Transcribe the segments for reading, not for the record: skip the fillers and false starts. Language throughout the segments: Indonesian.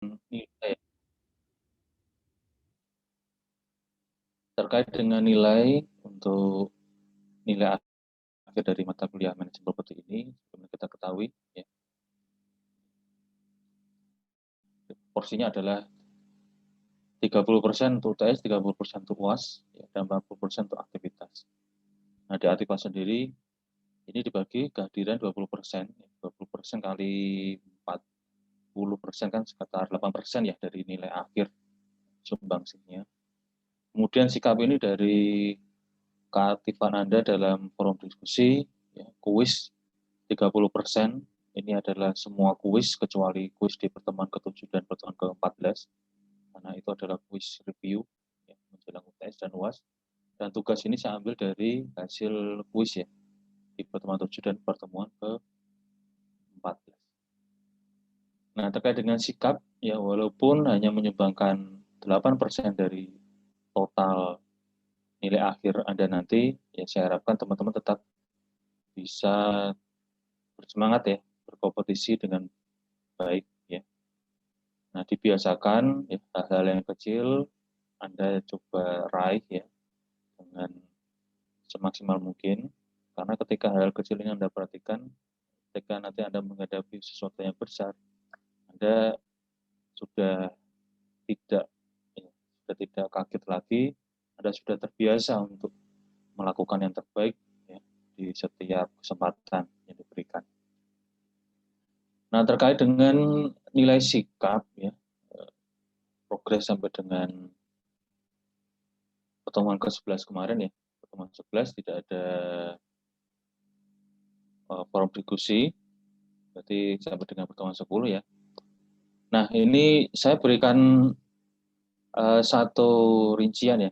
nilai terkait dengan nilai untuk nilai akhir dari mata kuliah manajemen properti ini, seperti kita ketahui, ya, porsinya adalah 30% untuk UTS, 30% untuk UAS, ya, dan 40% untuk aktivitas. Nah, di aktivitas sendiri, ini dibagi kehadiran 20%, 20% kali 40% kan sekitar 8% ya dari nilai akhir sumbangsinya. Kemudian sikap ini dari keaktifan Anda dalam forum diskusi, ya, kuis 30%, ini adalah semua kuis kecuali kuis di pertemuan ke-7 dan pertemuan ke-14, karena itu adalah kuis review, ya, menjelang UTS dan UAS. Dan tugas ini saya ambil dari hasil kuis ya, di pertemuan 7 dan pertemuan ke-14. Nah, terkait dengan sikap, ya walaupun hanya menyumbangkan 8% dari total nilai akhir Anda nanti, ya saya harapkan teman-teman tetap bisa bersemangat ya, berkompetisi dengan baik ya. Nah, dibiasakan ya, hal-hal yang kecil Anda coba raih ya dengan semaksimal mungkin, karena ketika hal kecil ini Anda perhatikan, ketika nanti Anda menghadapi sesuatu yang besar, Anda sudah tidak ya, sudah tidak kaget lagi, Anda sudah terbiasa untuk melakukan yang terbaik ya, di setiap kesempatan yang diberikan. Nah, terkait dengan nilai sikap ya, progres sampai dengan pertemuan ke-11 kemarin ya, pertemuan 11 tidak ada forum diskusi, berarti sampai dengan pertemuan 10 ya. Nah, ini saya berikan satu rincian ya,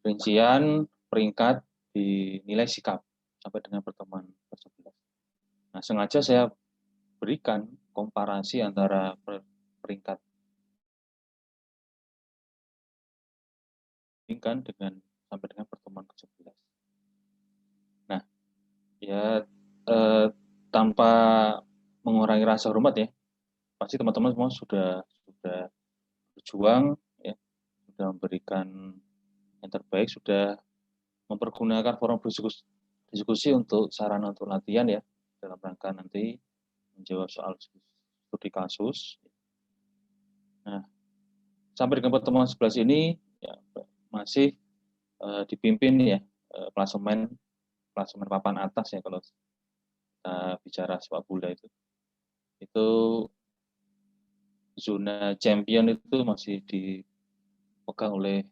rincian peringkat di nilai sikap sampai dengan pertemuan ke-11. Nah, sengaja saya berikan komparasi antara peringkat dengan sampai dengan pertemuan ke-11. Nah, ya tanpa mengurangi rasa hormat ya, pasti teman-teman semua sudah berjuang ya, sudah memberikan yang terbaik, sudah mempergunakan forum diskusi untuk sarana untuk latihan ya, dalam rangka nanti menjawab soal studi kasus. Nah, sampai dengan pertemuan 11 ini ya, masih dipimpin ya klasemen papan atas ya, kalau kita bicara sepak bola itu zona champion itu masih dipegang oleh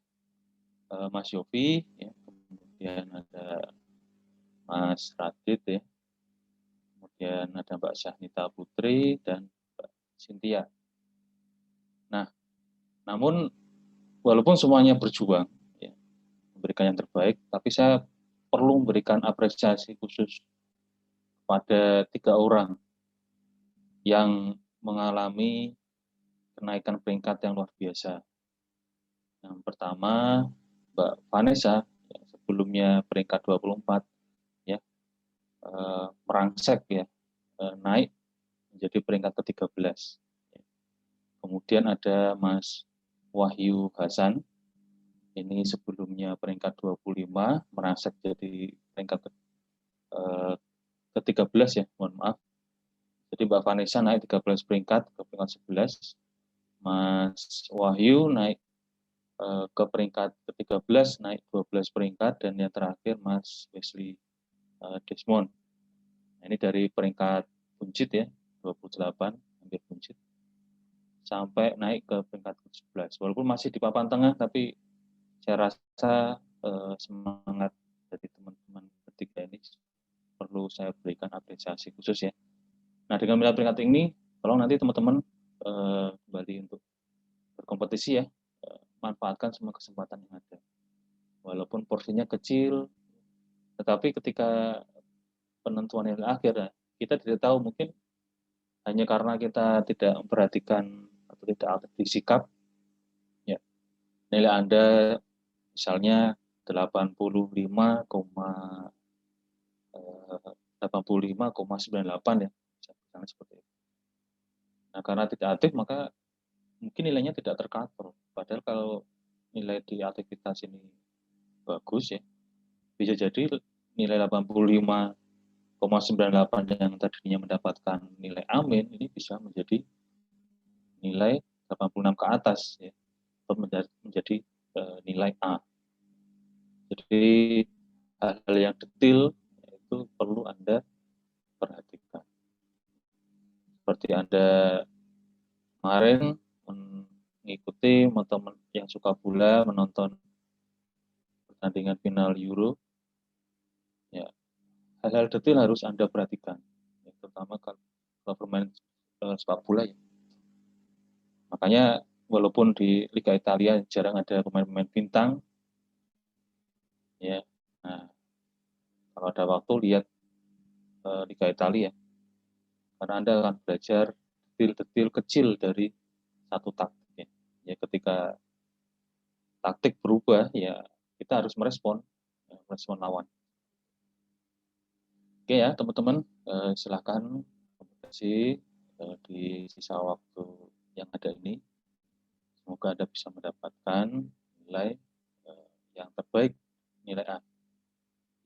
Mas Yofi ya, kemudian ada Mas Radit ya, kemudian ada Mbak Syahnita Putri dan Mbak Cynthia. Nah, namun walaupun semuanya berjuang ya, memberikan yang terbaik, tapi saya perlu memberikan apresiasi khusus pada 3 orang yang mengalami kenaikan peringkat yang luar biasa. Yang pertama, Mbak Vanessa, yang sebelumnya peringkat 24, ya, merangsek ya, naik menjadi peringkat ke-13. Kemudian ada Mas Wahyu Hasan, ini sebelumnya peringkat 25, merangsek jadi peringkat ke-13 ya, mohon maaf. Jadi Mbak Vanessa naik 13 peringkat ke peringkat 11, Mas Wahyu naik ke peringkat ke-13, naik 12 peringkat, dan yang terakhir Mas Wesley Desmond. Nah, ini dari peringkat buncit ya, 28, hampir buncit, sampai naik ke peringkat ke-11. Walaupun masih di papan tengah, tapi saya rasa semangat dari teman-teman ketiga ini perlu saya berikan apresiasi khusus ya. Nah, dengan nilai peringkat ini, tolong nanti teman-teman kembali untuk berkompetisi ya, manfaatkan semua kesempatan yang ada. Walaupun porsinya kecil, tetapi ketika penentuan nilai akhir, ya, kita tidak tahu, mungkin hanya karena kita tidak memperhatikan atau tidak aktif di sikap, ya, nilai Anda misalnya 85,98 ya, misalnya seperti itu. Nah, karena tidak aktif maka mungkin nilainya tidak tercover. Padahal kalau nilai di aktivitas ini bagus ya, bisa jadi nilai 85,98 yang tadinya mendapatkan nilai amin ini bisa menjadi nilai 86 ke atas ya, atau menjadi nilai A. Jadi hal-hal yang detail itu perlu Anda perhatikan. Seperti Anda kemarin mengikuti atau yang suka bola menonton pertandingan final Euro, ya hal-hal detail harus Anda perhatikan, ya, terutama kalau bermain sepak bola ya. Makanya walaupun di Liga Italia jarang ada pemain-pemain bintang, ya. Nah, kalau ada waktu lihat Liga Italia, karena Anda akan belajar detail-detail kecil dari satu taktik. Ya. Ya, ketika taktik berubah, ya kita harus merespon lawan. Oke ya teman-teman, silakan komunikasi di sisa waktu yang ada ini. Semoga Anda bisa mendapatkan nilai yang terbaik, nilai A.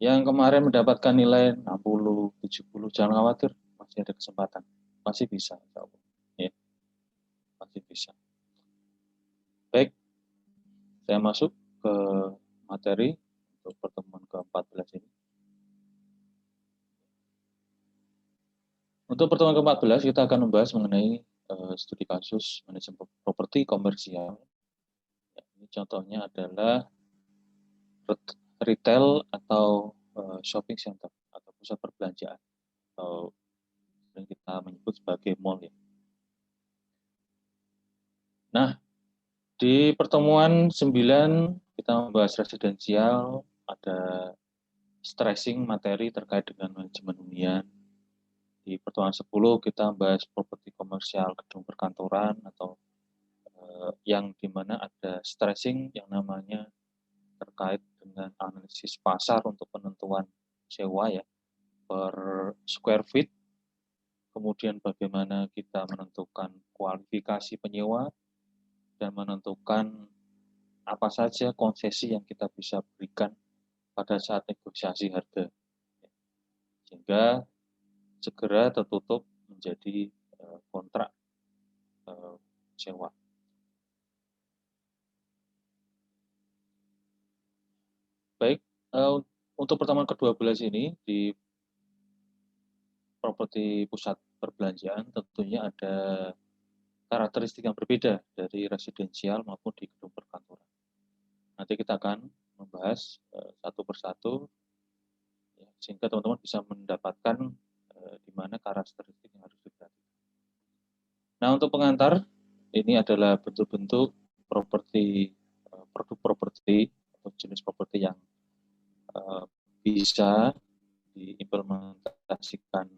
Yang kemarin mendapatkan nilai 60, 70, jangan khawatir, masih ada kesempatan. Masih bisa, insya Allah. Ya, masih bisa. Baik, saya masuk ke materi untuk pertemuan ke-14 ini. Untuk pertemuan ke-14 kita akan membahas mengenai studi kasus manajemen properti komersial. Ya, ini contohnya adalah retail atau shopping center atau pusat perbelanjaan atau yang kita menyebut sebagai mall ya. Nah, di pertemuan 9 kita membahas residensial, ada stressing materi terkait dengan manajemen hunian. Di pertemuan 10 kita membahas properti komersial gedung perkantoran atau yang dimana ada stressing yang namanya terkait dengan analisis pasar untuk penentuan sewa ya per square feet, kemudian bagaimana kita menentukan kualifikasi penyewa dan menentukan apa saja konsesi yang kita bisa berikan pada saat negosiasi harga, sehingga segera tertutup menjadi kontrak sewa. Baik, untuk pertemuan ke-12 ini di properti pusat perbelanjaan tentunya ada karakteristik yang berbeda dari residensial maupun di gedung perkantoran. Nanti kita akan membahas satu persatu ya, sehingga teman-teman bisa mendapatkan di mana karakteristik yang harus diperhatikan. Nah, untuk pengantar ini adalah bentuk-bentuk properti produk properti atau jenis properti yang bisa diimplementasikan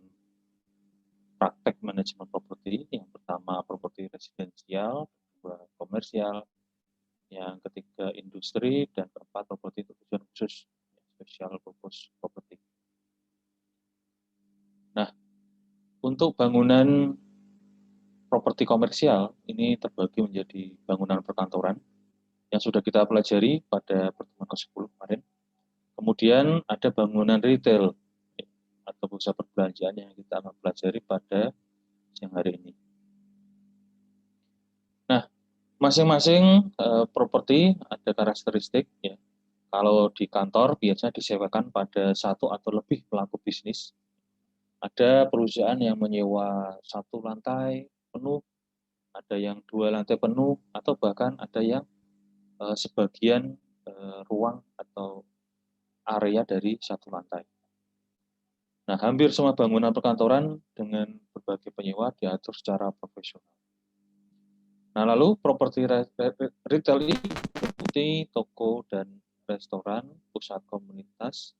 praktek manajemen properti. Yang pertama properti residensial, kedua komersial, yang ketiga industri, dan keempat properti untuk tujuan khusus, special purpose property. Nah, untuk bangunan properti komersial ini terbagi menjadi bangunan perkantoran yang sudah kita pelajari pada pertemuan ke-10 kemarin. Kemudian ada bangunan retail atau pusat perbelanjaan yang kita akan pelajari pada siang hari ini. Nah, masing-masing properti ada karakteristik ya. Kalau di kantor biasanya disewakan pada satu atau lebih pelaku bisnis. Ada perusahaan yang menyewa satu lantai penuh, ada yang dua lantai penuh, atau bahkan ada yang sebagian ruang atau area dari satu lantai. Nah, hampir semua bangunan perkantoran dengan berbagai penyewa diatur secara profesional. Nah, lalu properti retail ini meliputi toko dan restoran, pusat komunitas,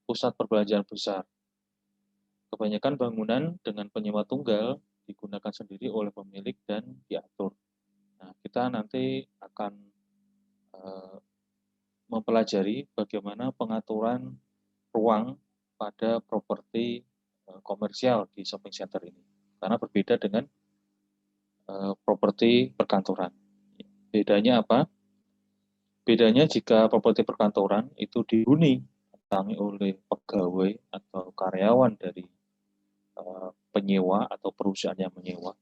pusat perbelanjaan besar. Kebanyakan bangunan dengan penyewa tunggal digunakan sendiri oleh pemilik dan diatur. Nah, kita nanti akan mempelajari bagaimana pengaturan ruang pada properti komersial di shopping center ini. Karena berbeda dengan properti perkantoran. Bedanya apa? Bedanya jika properti perkantoran itu dihuni oleh pegawai atau karyawan dari penyewa atau perusahaan yang menyewa.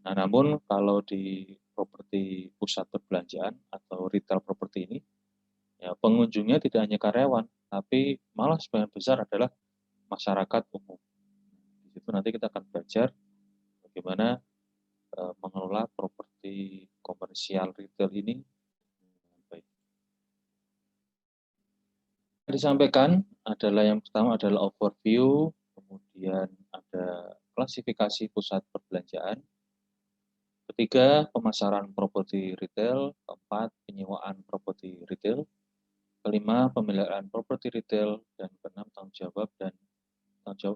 Nah, namun kalau di properti pusat perbelanjaan atau retail properti ini, ya pengunjungnya tidak hanya karyawan, tapi malah sebagian besar adalah masyarakat umum. Di situ nanti kita akan belajar bagaimana mengelola properti komersial retail ini dengan baik. Disampaikan adalah yang pertama adalah overview, kemudian ada klasifikasi pusat perbelanjaan, ketiga pemasaran properti retail, keempat penyewaan properti retail, kelima pemeliharaan properti retail, dan keenam tanggung jawab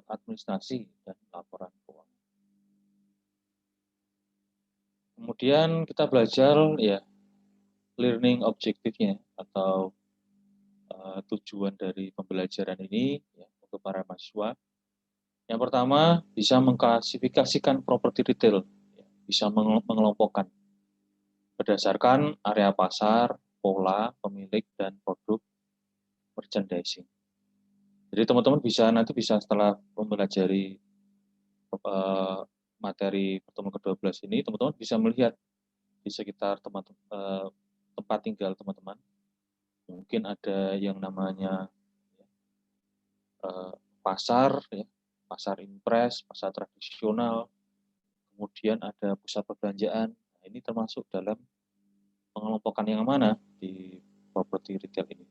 administrasi dan laporan keuangan. Kemudian kita belajar ya learning objektifnya atau tujuan dari pembelajaran ini ya, untuk para mahasiswa. Yang pertama, bisa mengklasifikasikan properti retail, ya, bisa mengelompokkan berdasarkan area pasar, pola, pemilik, dan produk merchandising. Jadi teman-teman nanti bisa setelah mempelajari materi pertemuan ke-12 ini, teman-teman bisa melihat di sekitar tempat tinggal teman-teman. Mungkin ada yang namanya pasar, ya, pasar impres, pasar tradisional, kemudian ada pusat perbelanjaan. Nah, ini termasuk dalam pengelompokan yang mana di properti retail ini.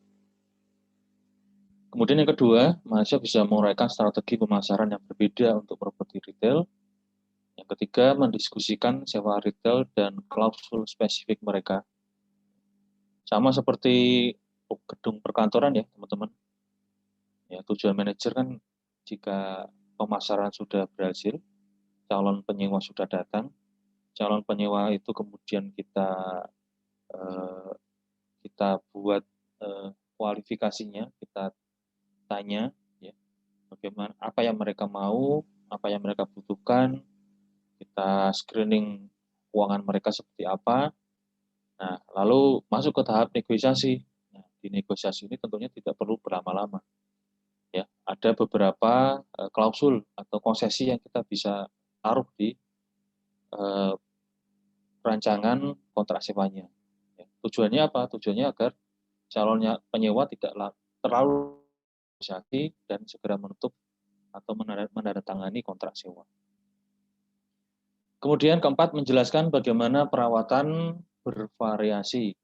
Kemudian yang kedua, mahasiswa bisa menguraikan strategi pemasaran yang berbeda untuk properti retail. Yang ketiga, mendiskusikan sewa retail dan klausul spesifik mereka. Sama seperti gedung perkantoran ya, teman-teman. Ya, tujuan manajer kan jika pemasaran sudah berhasil, calon penyewa sudah datang, calon penyewa itu kemudian kita buat kualifikasinya, kita tanya ya, bagaimana apa yang mereka mau, apa yang mereka butuhkan, kita screening keuangan mereka seperti apa. Nah, lalu masuk ke tahap negosiasi. Nah, di negosiasi ini tentunya tidak perlu berlama-lama. Ya, ada beberapa klausul atau konsesi yang kita bisa taruh di rancangan kontrak sewanya. Ya, tujuannya apa? Tujuannya agar calonnya penyewa tidak terlalu negosiasi dan segera menutup atau menandatangani kontrak sewa. Kemudian keempat, menjelaskan bagaimana perawatan bervariasi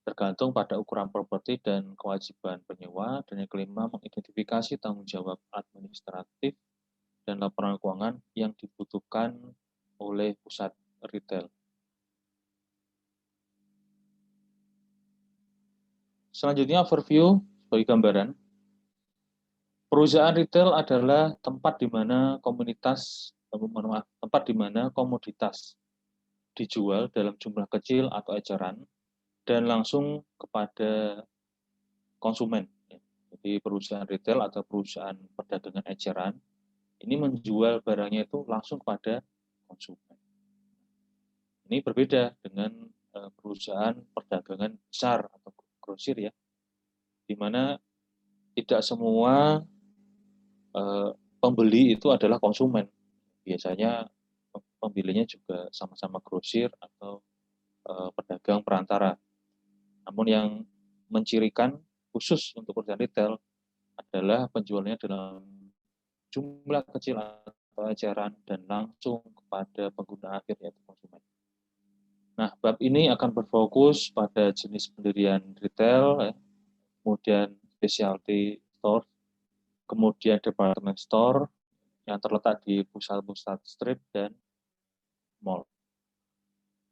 tergantung pada ukuran properti dan kewajiban penyewa. Dan yang kelima, mengidentifikasi tanggung jawab administratif dan laporan keuangan yang dibutuhkan oleh pusat retail. Selanjutnya overview sebagai gambaran. Perusahaan retail adalah tempat di mana tempat di mana komoditas dijual dalam jumlah kecil atau eceran dan langsung kepada konsumen. Jadi perusahaan retail atau perusahaan perdagangan eceran ini menjual barangnya itu langsung kepada konsumen. Ini berbeda dengan perusahaan perdagangan besar atau grosir ya, di mana tidak semua pembeli itu adalah konsumen. Biasanya pembelinya juga sama-sama grosir atau pedagang perantara. Namun yang mencirikan khusus untuk perusahaan retail adalah penjualnya dalam jumlah kecil atau eceran dan langsung kepada pengguna akhir yaitu konsumen. Nah, bab ini akan berfokus pada jenis pendirian retail, kemudian specialty store, kemudian department store yang terletak di pusat-pusat strip dan mall.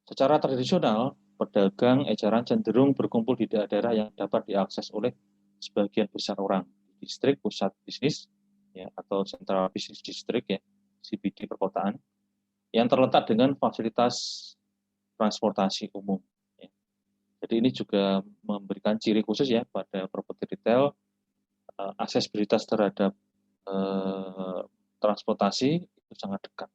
Secara tradisional, pedagang eceran cenderung berkumpul di daerah yang dapat diakses oleh sebagian besar orang, distrik pusat bisnis ya, atau Central Business District ya, CBD perkotaan, yang terletak dengan fasilitas transportasi umum. Ya. Jadi ini juga memberikan ciri khusus ya pada properti retail, aksesibilitas terhadap transportasi itu sangat dekat.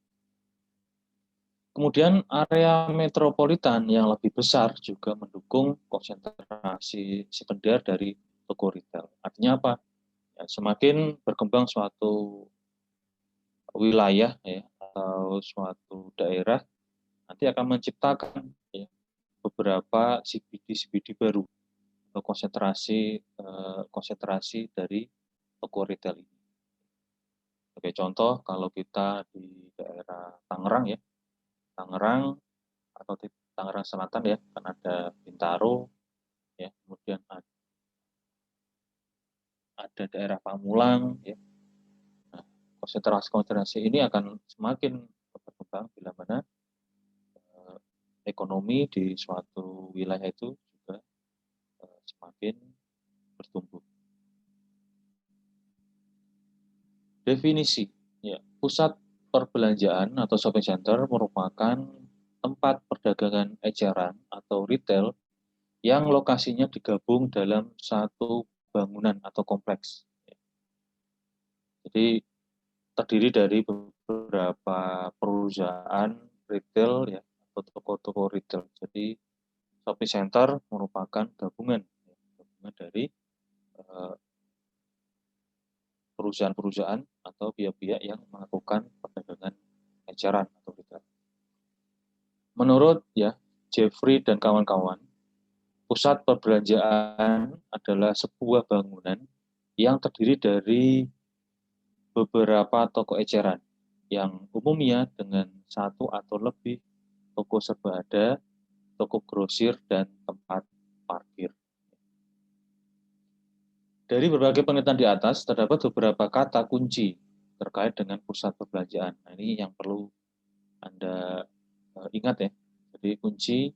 Kemudian area metropolitan yang lebih besar juga mendukung konsentrasi sekunder dari toko retail. Artinya apa? Ya, semakin berkembang suatu wilayah ya, atau suatu daerah nanti akan menciptakan ya, beberapa CBD baru atau konsentrasi dari toko retail ini. Sebagai contoh, kalau kita di daerah Tangerang ya, Tangerang atau di Tangerang Selatan ya, kan ada Bintaro, ya, kemudian ada daerah Pamulang, ya. Nah, konsentrasi ini akan semakin berkembang bila mana ekonomi di suatu wilayah itu juga semakin bertumbuh. Definisi, ya, pusat perbelanjaan atau shopping center merupakan tempat perdagangan eceran atau retail yang lokasinya digabung dalam satu bangunan atau kompleks. Jadi terdiri dari beberapa perusahaan retail ya atau toko-toko retail. Jadi shopping center merupakan gabungan dari perusahaan-perusahaan atau pihak-pihak yang melakukan perdagangan eceran atau retail. Menurut ya Jeffrey dan kawan-kawan, pusat perbelanjaan adalah sebuah bangunan yang terdiri dari beberapa toko eceran yang umumnya dengan satu atau lebih toko serba ada, toko grosir, dan tempat parkir. Dari berbagai penelitian di atas, terdapat beberapa kata kunci terkait dengan pusat perbelanjaan. Nah, ini yang perlu Anda ingat ya. Jadi kunci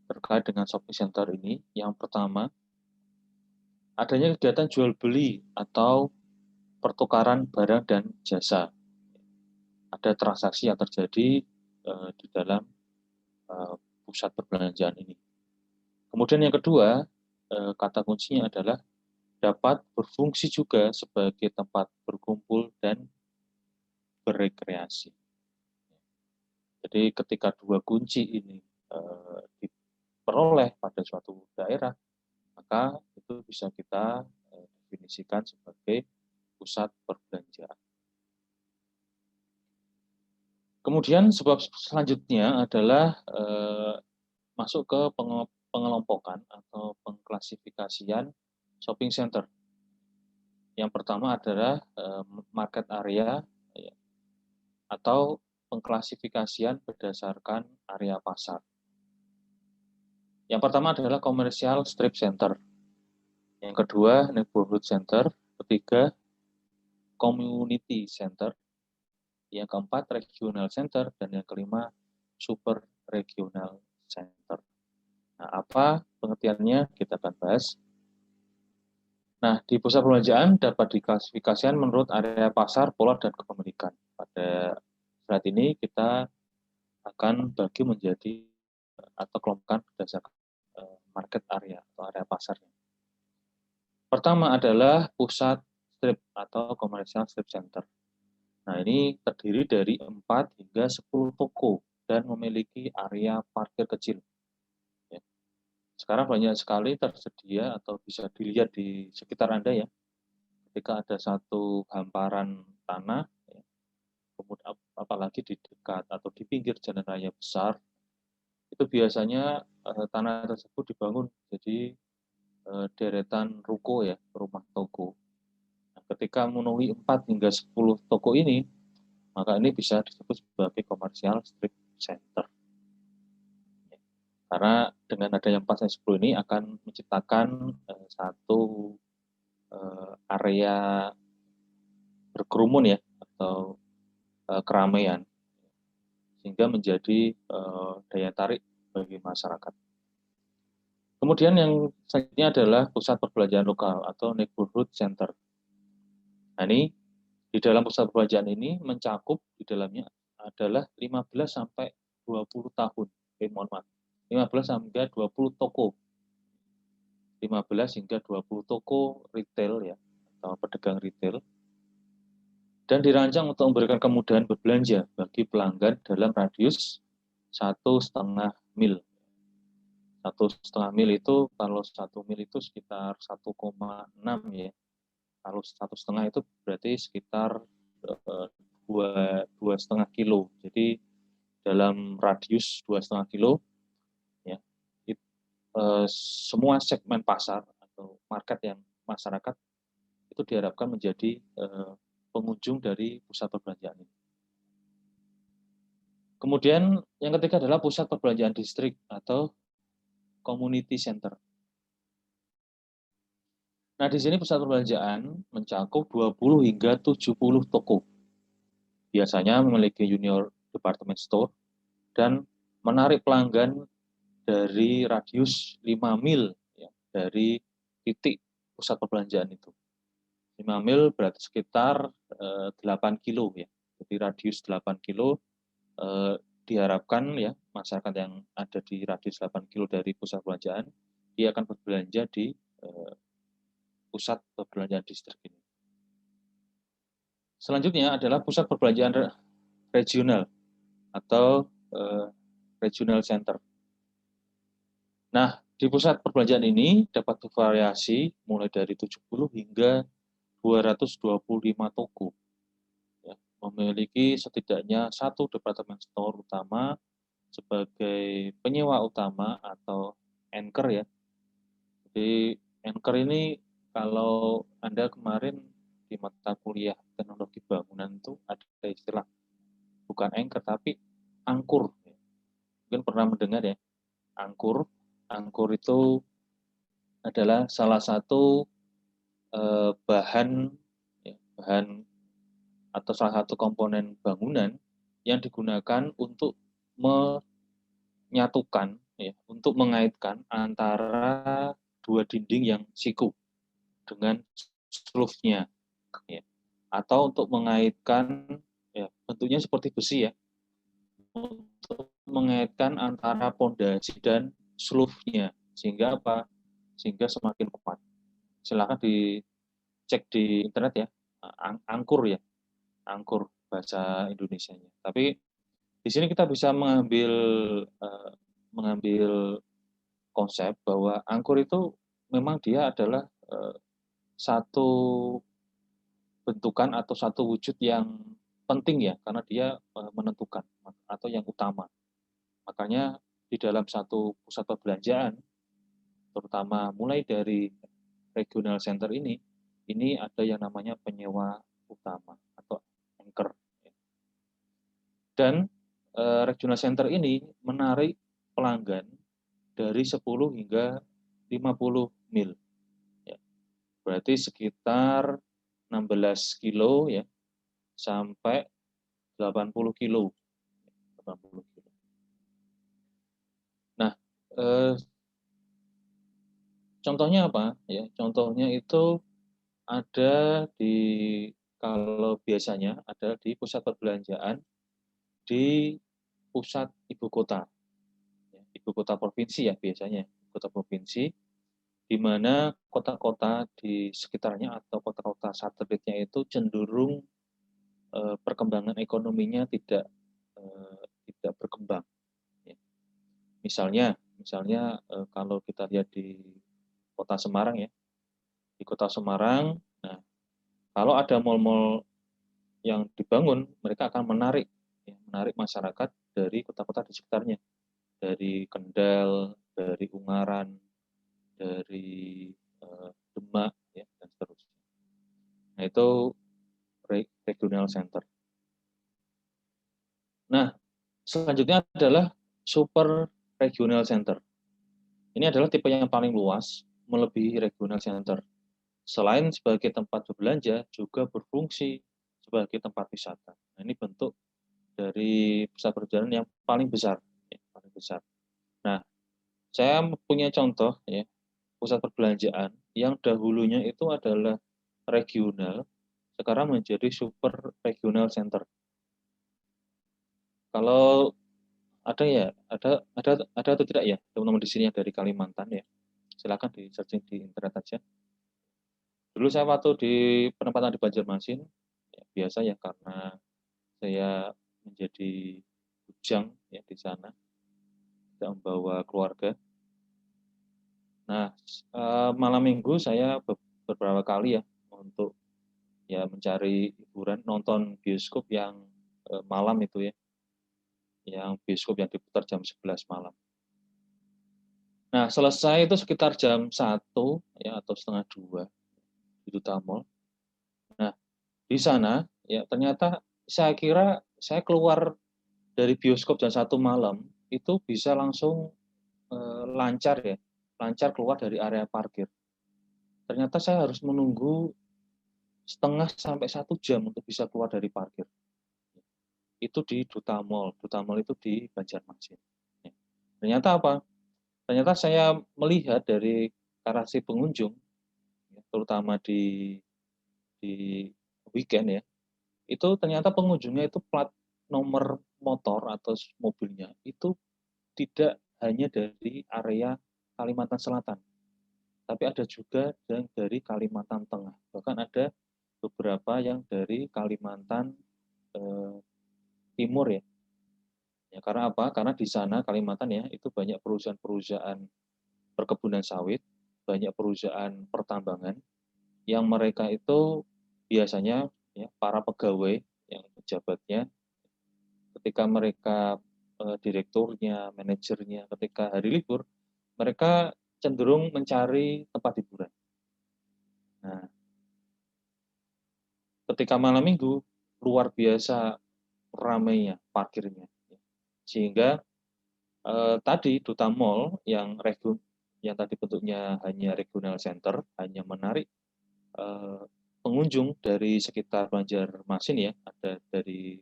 terkait dengan shopping center ini, yang pertama, adanya kegiatan jual beli atau pertukaran barang dan jasa. Ada transaksi yang terjadi di dalam pusat perbelanjaan ini. Kemudian yang kedua, kata kuncinya adalah dapat berfungsi juga sebagai tempat berkumpul dan berekreasi. Jadi ketika dua kunci ini diperoleh pada suatu daerah, maka itu bisa kita definisikan sebagai pusat perbelanjaan. Kemudian sebab selanjutnya adalah masuk ke pengelompokan atau pengklasifikasian shopping center. Yang pertama adalah market area ya, atau pengklasifikasian berdasarkan area pasar. Yang pertama adalah commercial strip center. Yang kedua neighborhood center. Ketiga community center. Yang keempat regional center. Dan yang kelima super regional center. Nah, apa pengertiannya kita akan bahas. Nah, di pusat perbelanjaan dapat diklasifikasikan menurut area pasar, pola, dan kepemilikan. Pada saat ini kita akan bagi menjadi atau kelompokkan berdasarkan market area atau area pasarnya. Pertama adalah pusat strip atau commercial strip center. Nah, ini terdiri dari 4 hingga 10 toko dan memiliki area parkir kecil. Sekarang banyak sekali tersedia atau bisa dilihat di sekitar Anda ya. Ketika ada satu hamparan tanah, kemudian apalagi di dekat atau di pinggir jalan raya besar, itu biasanya tanah tersebut dibangun jadi deretan ruko ya, rumah toko. Nah, ketika memenuhi 4 hingga 10 toko ini, maka ini bisa disebut sebagai commercial strip center. Karena dengan adanya 4 dan 10 ini akan menciptakan satu area berkerumun ya atau keramaian sehingga menjadi daya tarik bagi masyarakat. Kemudian yang selanjutnya adalah pusat perbelanjaan lokal atau neighborhood center. Nah, ini di dalam pusat perbelanjaan ini mencakup di dalamnya adalah 15 sampai 20 tahun. Mohon maaf. 15 hingga 20 toko. 15 hingga 20 toko retail ya atau pedagang retail. Dan dirancang untuk memberikan kemudahan berbelanja bagi pelanggan dalam radius 1,5 mil. 1,5 mil itu kalau 1 mil itu sekitar 1,6 ya. Kalau 1,5 itu berarti sekitar 2,5 kilo. Jadi dalam radius 2,5 kilo ya, semua segmen pasar atau market yang masyarakat itu diharapkan menjadi pengunjung dari pusat perbelanjaan ini. Kemudian yang ketiga adalah pusat perbelanjaan distrik atau community center. Nah, di sini pusat perbelanjaan mencakup 20 hingga 70 toko. Biasanya memiliki junior department store dan menarik pelanggan dari radius 5 mil ya, dari titik pusat perbelanjaan itu. 5 mil berarti sekitar 8 kilo ya. Jadi radius 8 kilo diharapkan ya masyarakat yang ada di radius 8 kilo dari pusat perbelanjaan dia akan berbelanja di pusat perbelanjaan distrik ini. Selanjutnya adalah pusat perbelanjaan regional atau regional center. Nah, di pusat perbelanjaan ini dapat bervariasi mulai dari 70 hingga 225 toko. Ya, memiliki setidaknya satu departemen store utama sebagai penyewa utama atau anchor ya. Jadi anchor ini kalau Anda kemarin di mata kuliah teknologi bangunan itu ada istilah bukan anchor tapi angkur. Mungkin pernah mendengar ya, angkur. Angkur itu adalah salah satu bahan atau salah satu komponen bangunan yang digunakan untuk menyatukan, ya, untuk mengaitkan antara dua dinding yang siku dengan slope-nya, ya. Atau untuk mengaitkan, ya, bentuknya seperti besi ya, untuk mengaitkan antara pondasi dan slope-nya, sehingga apa? Sehingga semakin kuat. Silakan dicek di internet ya, angkur ya, angkur bahasa Indonesianya. Tapi di sini kita bisa mengambil konsep bahwa angkur itu memang dia adalah satu bentukan atau satu wujud yang penting ya, karena dia menentukan atau yang utama. Makanya di dalam satu pusat perbelanjaan, terutama mulai dari regional center ini ada yang namanya penyewa utama atau anchor. Dan regional center ini menarik pelanggan dari 10 hingga 50 mil. Ya. Berarti sekitar 16 kilo ya sampai 80 kilo. 80 kilo. Nah, contohnya apa? Ya, contohnya itu ada kalau biasanya ada di pusat perbelanjaan di pusat ibu kota. Ibu kota provinsi ya biasanya, ibu kota provinsi, di mana kota-kota di sekitarnya atau kota-kota satelitnya itu cenderung perkembangan ekonominya tidak berkembang. Ya. Misalnya kalau kita lihat di kota Semarang ya, di kota Semarang, nah kalau ada mal-mal yang dibangun, mereka akan menarik masyarakat dari kota-kota di sekitarnya, dari Kendal, dari Ungaran, dari Demak, ya, dan seterusnya. Nah, itu regional center. Nah, selanjutnya adalah super regional center. Ini adalah tipe yang paling luas, melebihi regional center. Selain sebagai tempat berbelanja, juga berfungsi sebagai tempat wisata. Nah, ini bentuk dari pusat perbelanjaan yang paling besar. Ya, paling besar. Nah, saya punya contoh ya, pusat perbelanjaan yang dahulunya itu adalah regional, sekarang menjadi super regional center. Kalau ada ya, ada atau tidak ya teman-teman di sini yang dari Kalimantan ya, silakan di searching di internet aja. Dulu saya waktu di penempatan di Banjarmasin, ya, biasa ya karena saya menjadi bujang ya di sana, tidak membawa keluarga. Nah, malam minggu saya beberapa kali ya untuk ya mencari hiburan, nonton bioskop yang malam itu ya, yang bioskop yang diputar jam 11 malam. Nah, selesai itu sekitar jam 1 ya atau setengah 2 di Duta Mall. Nah, di sana ya ternyata saya kira saya keluar dari bioskop jam 1 malam itu bisa langsung lancar ya, lancar keluar dari area parkir. Ternyata saya harus menunggu setengah sampai 1 jam untuk bisa keluar dari parkir. Itu di Duta Mall. Duta Mall itu di Banjarmasin. Ya. Ternyata apa? Ternyata saya melihat dari interaksi pengunjung, ya, terutama di weekend ya, itu ternyata pengunjungnya itu plat nomor motor atau mobilnya itu tidak hanya dari area Kalimantan Selatan, tapi ada juga yang dari Kalimantan Tengah. Bahkan ada beberapa yang dari Kalimantan Timur ya. Ya, karena apa? Karena di sana Kalimantan ya, itu banyak perusahaan-perusahaan perkebunan sawit, banyak perusahaan pertambangan yang mereka itu biasanya ya para pegawai yang pejabatnya ketika mereka direkturnya, manajernya ketika hari libur, mereka cenderung mencari tempat hiburan. Nah, ketika malam minggu luar biasa ramainya parkirnya. Sehingga tadi Duta Mall yang tadi bentuknya hanya regional center, hanya menarik pengunjung dari sekitar Banjarmasin ya, ada eh,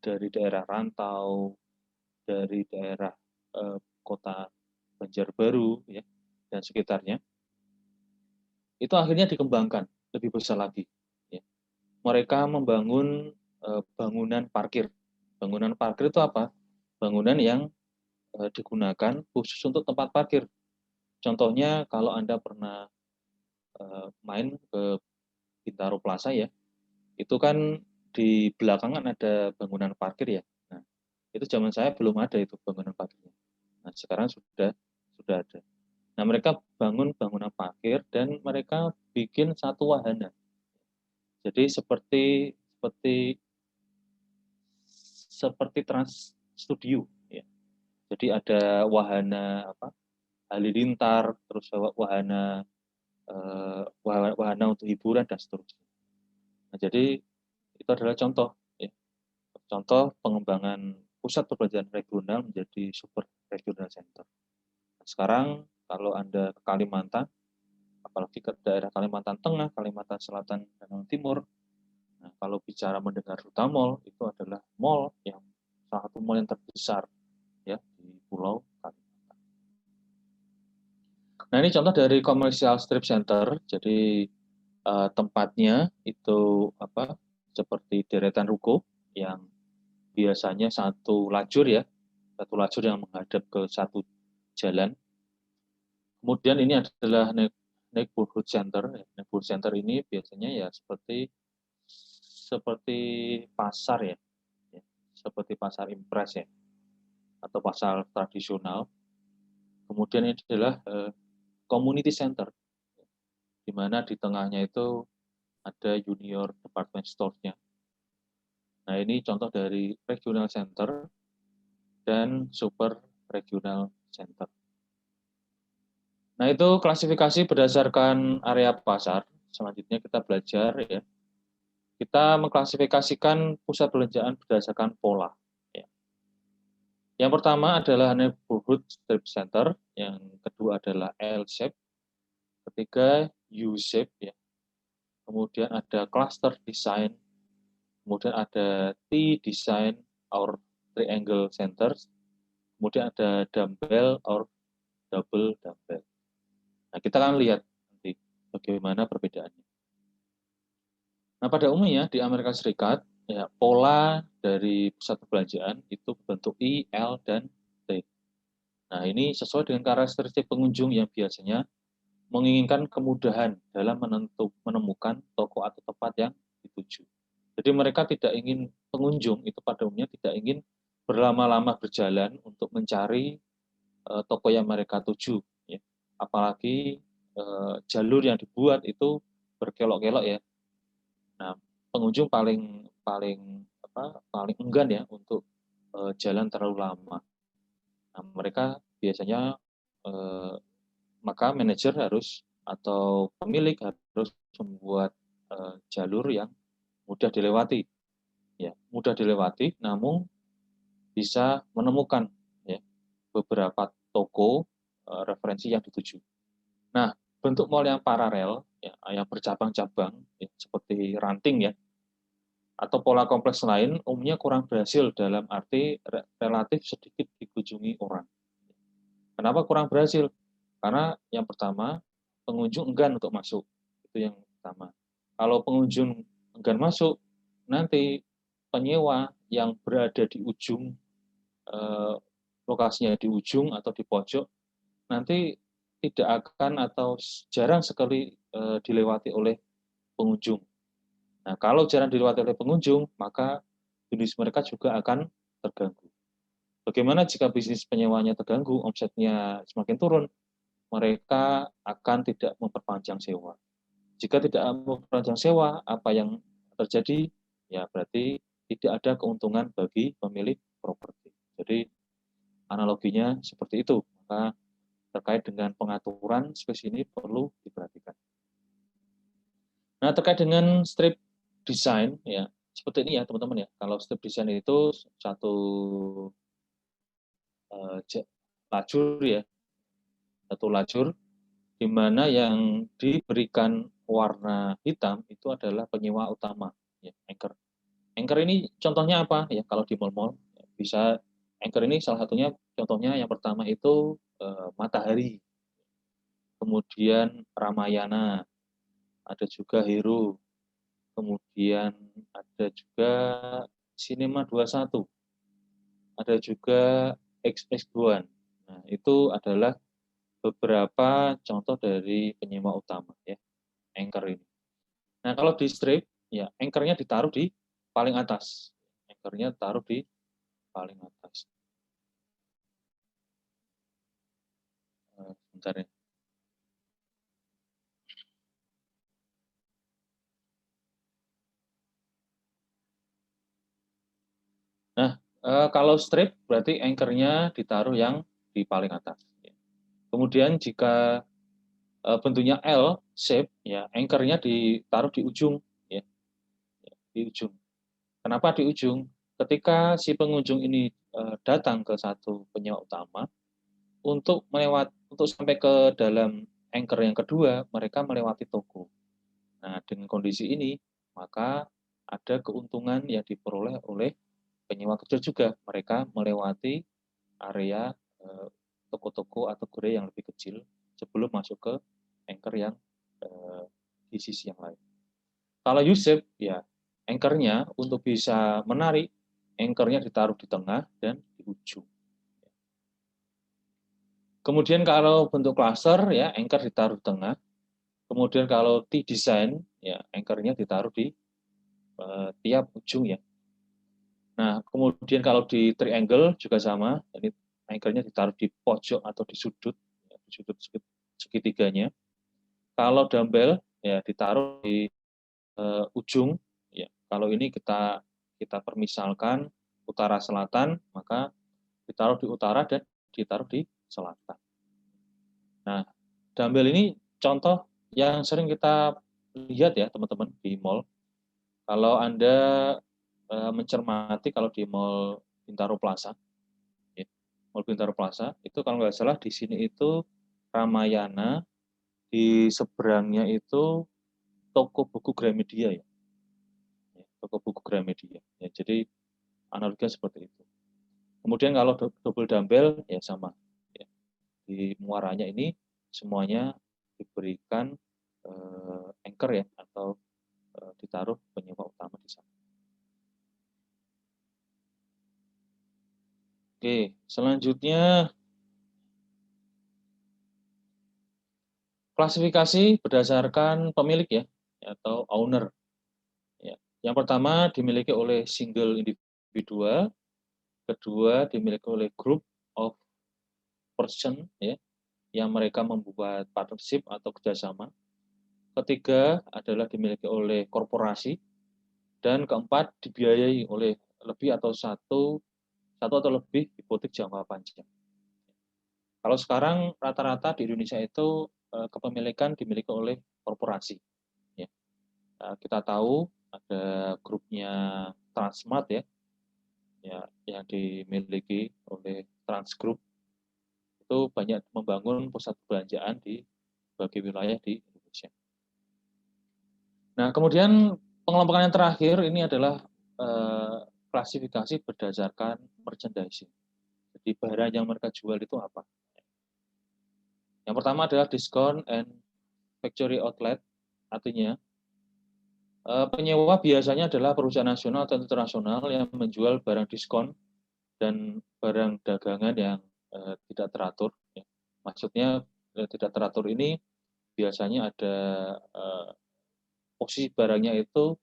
dari daerah rantau, dari daerah kota Banjarbaru ya dan sekitarnya. Itu akhirnya dikembangkan lebih besar lagi. Ya. Mereka membangun bangunan parkir. Bangunan parkir itu apa? Bangunan yang digunakan khusus untuk tempat parkir. Contohnya kalau Anda pernah main ke Bintaro Plaza ya, itu kan di belakangan ada bangunan parkir ya. Nah, itu zaman saya belum ada itu bangunan parkirnya. Nah, sekarang sudah ada. Nah, mereka bangun bangunan parkir dan mereka bikin satu wahana. Jadi seperti seperti Trans Studio ya. Jadi ada wahana apa? Halilintar, terus wahana wahana untuk hiburan dan seterusnya. Nah, jadi itu adalah contoh ya. Contoh pengembangan pusat perbelanjaan regional menjadi super regional center. Nah, sekarang kalau Anda ke Kalimantan, apalagi ke daerah Kalimantan Tengah, Kalimantan Selatan, dan Timur, nah, kalau bicara mendengar Duta Mall, itu adalah mall yang salah satu mall yang terbesar ya di Pulau Kalimantan. Nah, ini contoh dari commercial strip center. Jadi tempatnya itu apa? Seperti deretan ruko yang biasanya satu lajur ya, satu lajur yang menghadap ke satu jalan. Kemudian ini adalah neighborhood center. Neighborhood center ini biasanya ya seperti pasar ya, seperti pasar impres ya, atau pasar tradisional. Kemudian ini adalah community center, di mana di tengahnya itu ada junior department store-nya. Nah, ini contoh dari regional center dan super regional center. Nah, itu klasifikasi berdasarkan area pasar. Selanjutnya kita belajar ya. Kita mengklasifikasikan pusat perbelanjaan berdasarkan pola. Ya. Yang pertama adalah neighborhood strip center, yang kedua adalah L-shape, ketiga U-shape ya. Kemudian ada cluster design, kemudian ada T-design or triangle centers, kemudian ada dumbbell or double dumbbell. Nah, kita akan lihat nanti bagaimana perbedaannya. Nah, pada umumnya di Amerika Serikat, ya, pola dari pusat perbelanjaan itu berbentuk I, L, dan T. Nah, ini sesuai dengan karakteristik pengunjung yang biasanya menginginkan kemudahan dalam menemukan toko atau tempat yang dituju. Jadi mereka tidak ingin pengunjung itu pada umumnya tidak ingin berlama-lama berjalan untuk mencari toko yang mereka tuju, ya. Apalagi jalur yang dibuat itu berkelok-kelok ya. Nah, pengunjung paling paling paling enggan ya untuk jalan terlalu lama. Nah, mereka biasanya eh, maka manajer harus atau pemilik harus membuat jalur yang mudah dilewati, ya mudah dilewati, namun bisa menemukan ya beberapa toko referensi yang dituju. Nah, bentuk mall yang paralel, ya, yang bercabang-cabang, ya, seperti ranting ya, atau pola kompleks lain, umumnya kurang berhasil dalam arti relatif sedikit dikunjungi orang. Kenapa kurang berhasil? Karena yang pertama, pengunjung enggan untuk masuk. Itu yang pertama. Kalau pengunjung enggan masuk, nanti penyewa yang berada di ujung, lokasinya di ujung atau di pojok, nanti tidak akan atau jarang sekali dilewati oleh pengunjung. Nah, kalau jarang dilewati oleh pengunjung, maka bisnis mereka juga akan terganggu. Bagaimana jika bisnis penyewanya terganggu, omsetnya semakin turun, mereka akan tidak memperpanjang sewa. Jika tidak memperpanjang sewa, apa yang terjadi? Ya, berarti tidak ada keuntungan bagi pemilik properti. Jadi, analoginya seperti itu. Maka terkait dengan pengaturan space ini perlu diperhatikan. Nah, terkait dengan strip design ya, seperti ini ya teman-teman ya. Kalau strip design itu satu lajur ya, satu lajur di mana yang diberikan warna hitam itu adalah penyewa utama, ya, anchor. Anchor ini contohnya apa ya? Kalau di mall-mall bisa anchor ini salah satunya contohnya yang pertama itu Matahari, kemudian Ramayana, ada juga Hero, kemudian ada juga Cinema 21, ada juga XX1. Nah, itu adalah beberapa contoh dari penyewa utama ya, anchor ini. Nah, kalau di strip ya anchor-nya ditaruh di paling atas. Anchor-nya taruh di paling atas. Bentar ya. Nah, kalau strip berarti anchor-nya ditaruh yang di paling atas. Kemudian jika bentuknya L shape, ya anchor-nya ditaruh di ujung, ya, di ujung. Kenapa di ujung? Ketika si pengunjung ini datang ke satu penyewa utama, untuk sampai ke dalam anchor yang kedua, mereka melewati toko. Nah, dengan kondisi ini, maka ada keuntungan yang diperoleh oleh penyewa kecil juga. Mereka melewati area toko-toko atau gerai yang lebih kecil sebelum masuk ke anchor yang di sisi yang lain. Kalau U-shape, ya anchor-nya untuk bisa menarik, anchor-nya ditaruh di tengah dan di ujung. Kemudian kalau bentuk cluster, ya anchor ditaruh di tengah. Kemudian kalau T-design, ya anchor-nya ditaruh di tiap ujung ya. Nah, kemudian kalau di triangle juga sama, ini anchor-nya ditaruh di pojok atau di sudut, ya, di sudut segitiganya. Kalau dumbbell, ya ditaruh di ujung, ya. Kalau ini kita permisalkan utara selatan, maka ditaruh di utara dan ditaruh di selatan. Nah, dumbbell ini contoh yang sering kita lihat ya teman-teman di mall. Kalau Anda mencermati kalau di Mall Bintaro Plaza, ya, Mall Bintaro Plaza itu kalau nggak salah di sini itu Ramayana, di seberangnya itu toko buku Gramedia ya, toko buku Gramedia. Ya, jadi analoginya seperti itu. Kemudian kalau double dumbbell ya sama, ya, di muaranya ini semuanya diberikan anchor ya atau ditaruh penyewa utama di sana. Oke, selanjutnya klasifikasi berdasarkan pemilik ya atau owner. Ya. Yang pertama dimiliki oleh single individual, kedua dimiliki oleh group of person ya, yang mereka membuat partnership atau kerjasama. Ketiga adalah dimiliki oleh korporasi, dan keempat dibiayai oleh lebih atau satu atau lebih hipotek jangka panjang. Kalau sekarang rata-rata di Indonesia itu kepemilikan dimiliki oleh korporasi. Ya. Kita tahu ada grupnya Transmart ya, yang dimiliki oleh Transgroup, itu banyak membangun pusat perbelanjaan di berbagai wilayah di Indonesia. Nah, kemudian pengelompokan yang terakhir ini adalah klasifikasi berdasarkan merchandising. Jadi barang yang mereka jual itu apa? Yang pertama adalah discount and factory outlet, artinya penyewa biasanya adalah perusahaan nasional atau internasional yang menjual barang diskon dan barang dagangan yang tidak teratur. Ya. Maksudnya tidak teratur ini biasanya ada posisi barangnya itu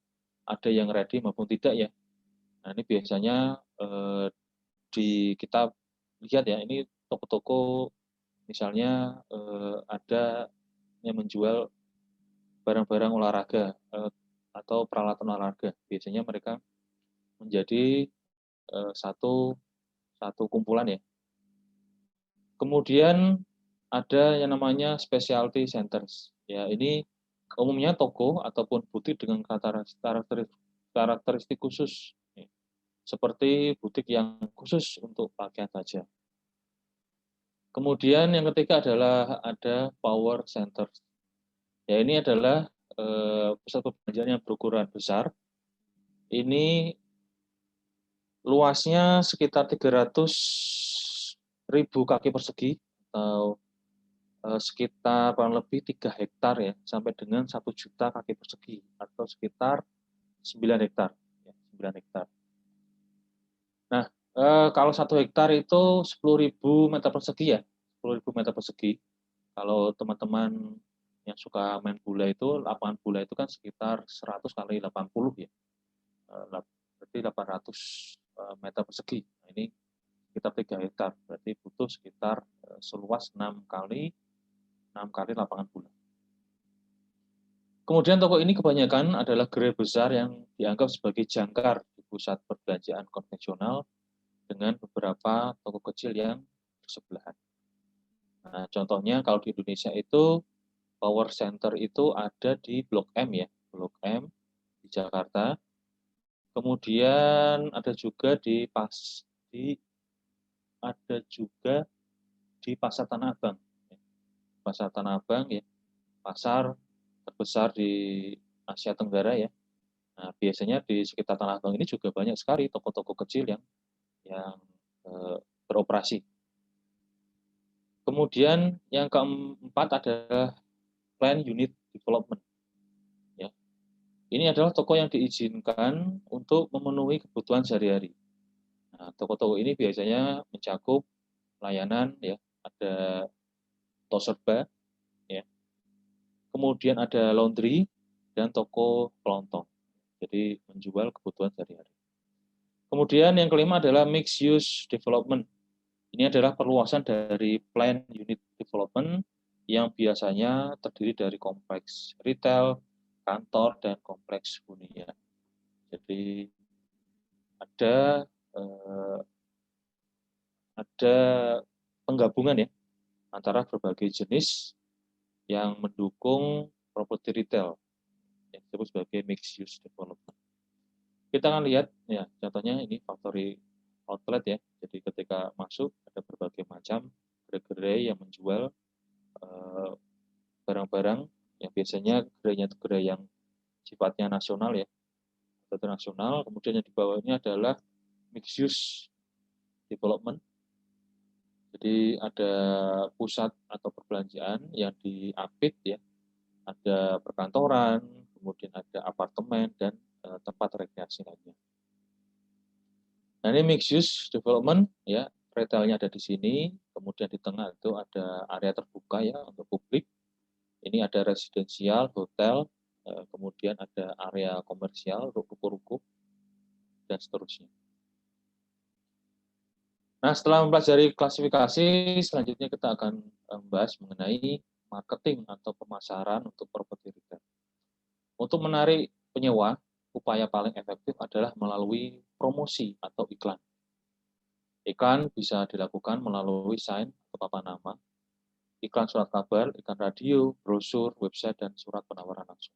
ada yang ready maupun tidak ya. Nah ini biasanya kita lihat ya, ini toko-toko misalnya ada yang menjual barang-barang olahraga atau peralatan olahraga. Biasanya mereka menjadi satu kumpulan ya. Kemudian ada yang namanya specialty centers. Ya, ini umumnya toko ataupun butik dengan karakteristik khusus, seperti butik yang khusus untuk pakaian saja. Kemudian yang ketiga adalah ada power centers. Ya, ini adalah pusat perbelanjaan yang berukuran besar. Ini luasnya sekitar 300.000 kaki persegi atau sekitar kurang lebih 3 hektar ya, sampai dengan 1 juta kaki persegi atau sekitar 9 hektar. Ya, 9 hektar. Nah, kalau 1 hektar itu 10.000 meter persegi ya, 10.000 meter persegi. Kalau teman-teman yang suka main bola itu, lapangan bola itu kan sekitar 100 kali 80 ya, berarti 800 meter persegi. Nah, ini sekitar 3 hektar, berarti butuh sekitar seluas 6 kali lapangan bola. Kemudian toko ini kebanyakan adalah gerai besar yang dianggap sebagai jangkar di pusat perbelanjaan konvensional dengan beberapa toko kecil yang bersebelahan. Nah, contohnya kalau di Indonesia itu Power Center itu ada di Blok M ya, Blok M di Jakarta. Kemudian ada juga di Pasar Tanah Abang. Pasar Tanah Abang ya, pasar terbesar di Asia Tenggara ya. Nah, biasanya di sekitar Tanah Abang ini juga banyak sekali toko-toko kecil yang beroperasi. Kemudian yang keempat adalah Plan Unit Development. Ya. Ini adalah toko yang diizinkan untuk memenuhi kebutuhan sehari-hari. Nah, toko-toko ini biasanya mencakup layanan ya, ada tos serba, ya. Kemudian ada laundry dan toko kelontong. Jadi menjual kebutuhan sehari-hari. Kemudian yang kelima adalah mixed use development. Ini adalah perluasan dari plan unit development yang biasanya terdiri dari kompleks retail, kantor, dan kompleks hunian. Jadi ada penggabungan ya antara berbagai jenis yang mendukung properti retail yang disebut sebagai mixed use development. Kita akan lihat ya, contohnya ini factory outlet ya. Jadi ketika masuk ada berbagai macam gerai-gerai yang menjual barang-barang yang biasanya gerainya itu gerai yang sifatnya nasional ya, internasional. Kemudian yang di bawahnya adalah mixed use development. Jadi ada pusat atau perbelanjaan yang diapit ya, ada perkantoran, kemudian ada apartemen dan tempat rekreasi lainnya. Nah, ini mixed use development ya, retailnya ada di sini, kemudian di tengah itu ada area terbuka ya untuk publik. Ini ada residensial, hotel, kemudian ada area komersial, ruko-ruko, dan seterusnya. Nah, setelah mempelajari klasifikasi, selanjutnya kita akan membahas mengenai marketing atau pemasaran untuk properti retail. Untuk menarik penyewa, upaya paling efektif adalah melalui promosi atau iklan. Iklan bisa dilakukan melalui sign atau papan nama, iklan surat kabar, iklan radio, brosur, website, dan surat penawaran langsung.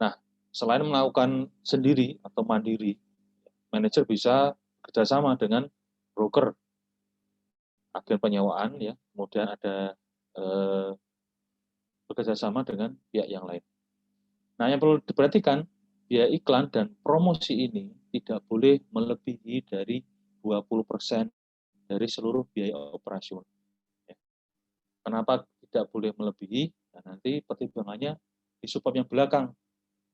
Nah, selain melakukan sendiri atau mandiri, manajer bisa kerjasama dengan broker, agen penyewaan, ya, kemudian ada bekerja sama dengan pihak yang lain. Nah, yang perlu diperhatikan, biaya iklan dan promosi ini tidak boleh melebihi dari 20% dari seluruh biaya operasional. Kenapa tidak boleh melebihi? Nah, nanti pertimbangannya di subbab yang belakang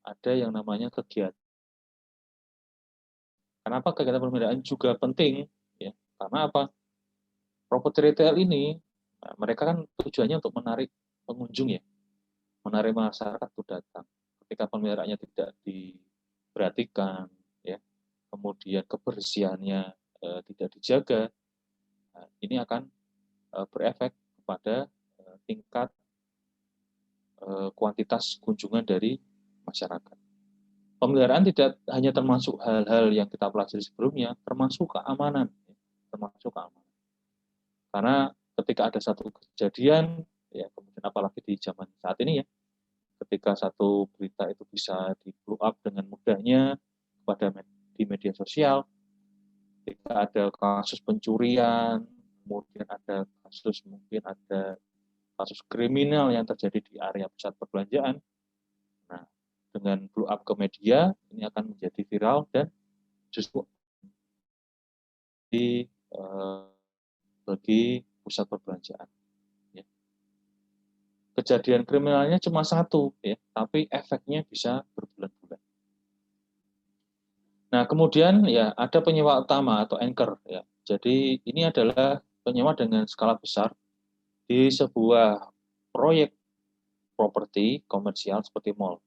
ada yang namanya kegiatan. Kenapa kegiatan pemeliharaan juga penting? Ya, karena apa? Properti retail ini mereka kan tujuannya untuk menarik pengunjung, ya, menarik masyarakat untuk datang. Ketika pemeliharaannya tidak diperhatikan, ya, kemudian kebersihannya tidak dijaga, nah, ini akan berefek kepada tingkat kuantitas kunjungan dari masyarakat. Pemeliharaan tidak hanya termasuk hal-hal yang kita pelajari sebelumnya, termasuk keamanan, Karena ketika ada satu kejadian, ya, kemudian apalagi di zaman saat ini, ya, ketika satu berita itu bisa di-blow up dengan mudahnya di media sosial, ketika ada kasus pencurian, kemudian ada kasus kriminal yang terjadi di area pusat perbelanjaan. Nah, dengan blow up ke media, ini akan menjadi viral dan justru bagi pusat perbelanjaan. Ya. Kejadian kriminalnya cuma satu, ya, tapi efeknya bisa berbulan-bulan. Nah, kemudian ya ada penyewa utama atau anchor, ya. Jadi ini adalah penyewa dengan skala besar di sebuah proyek properti komersial seperti mall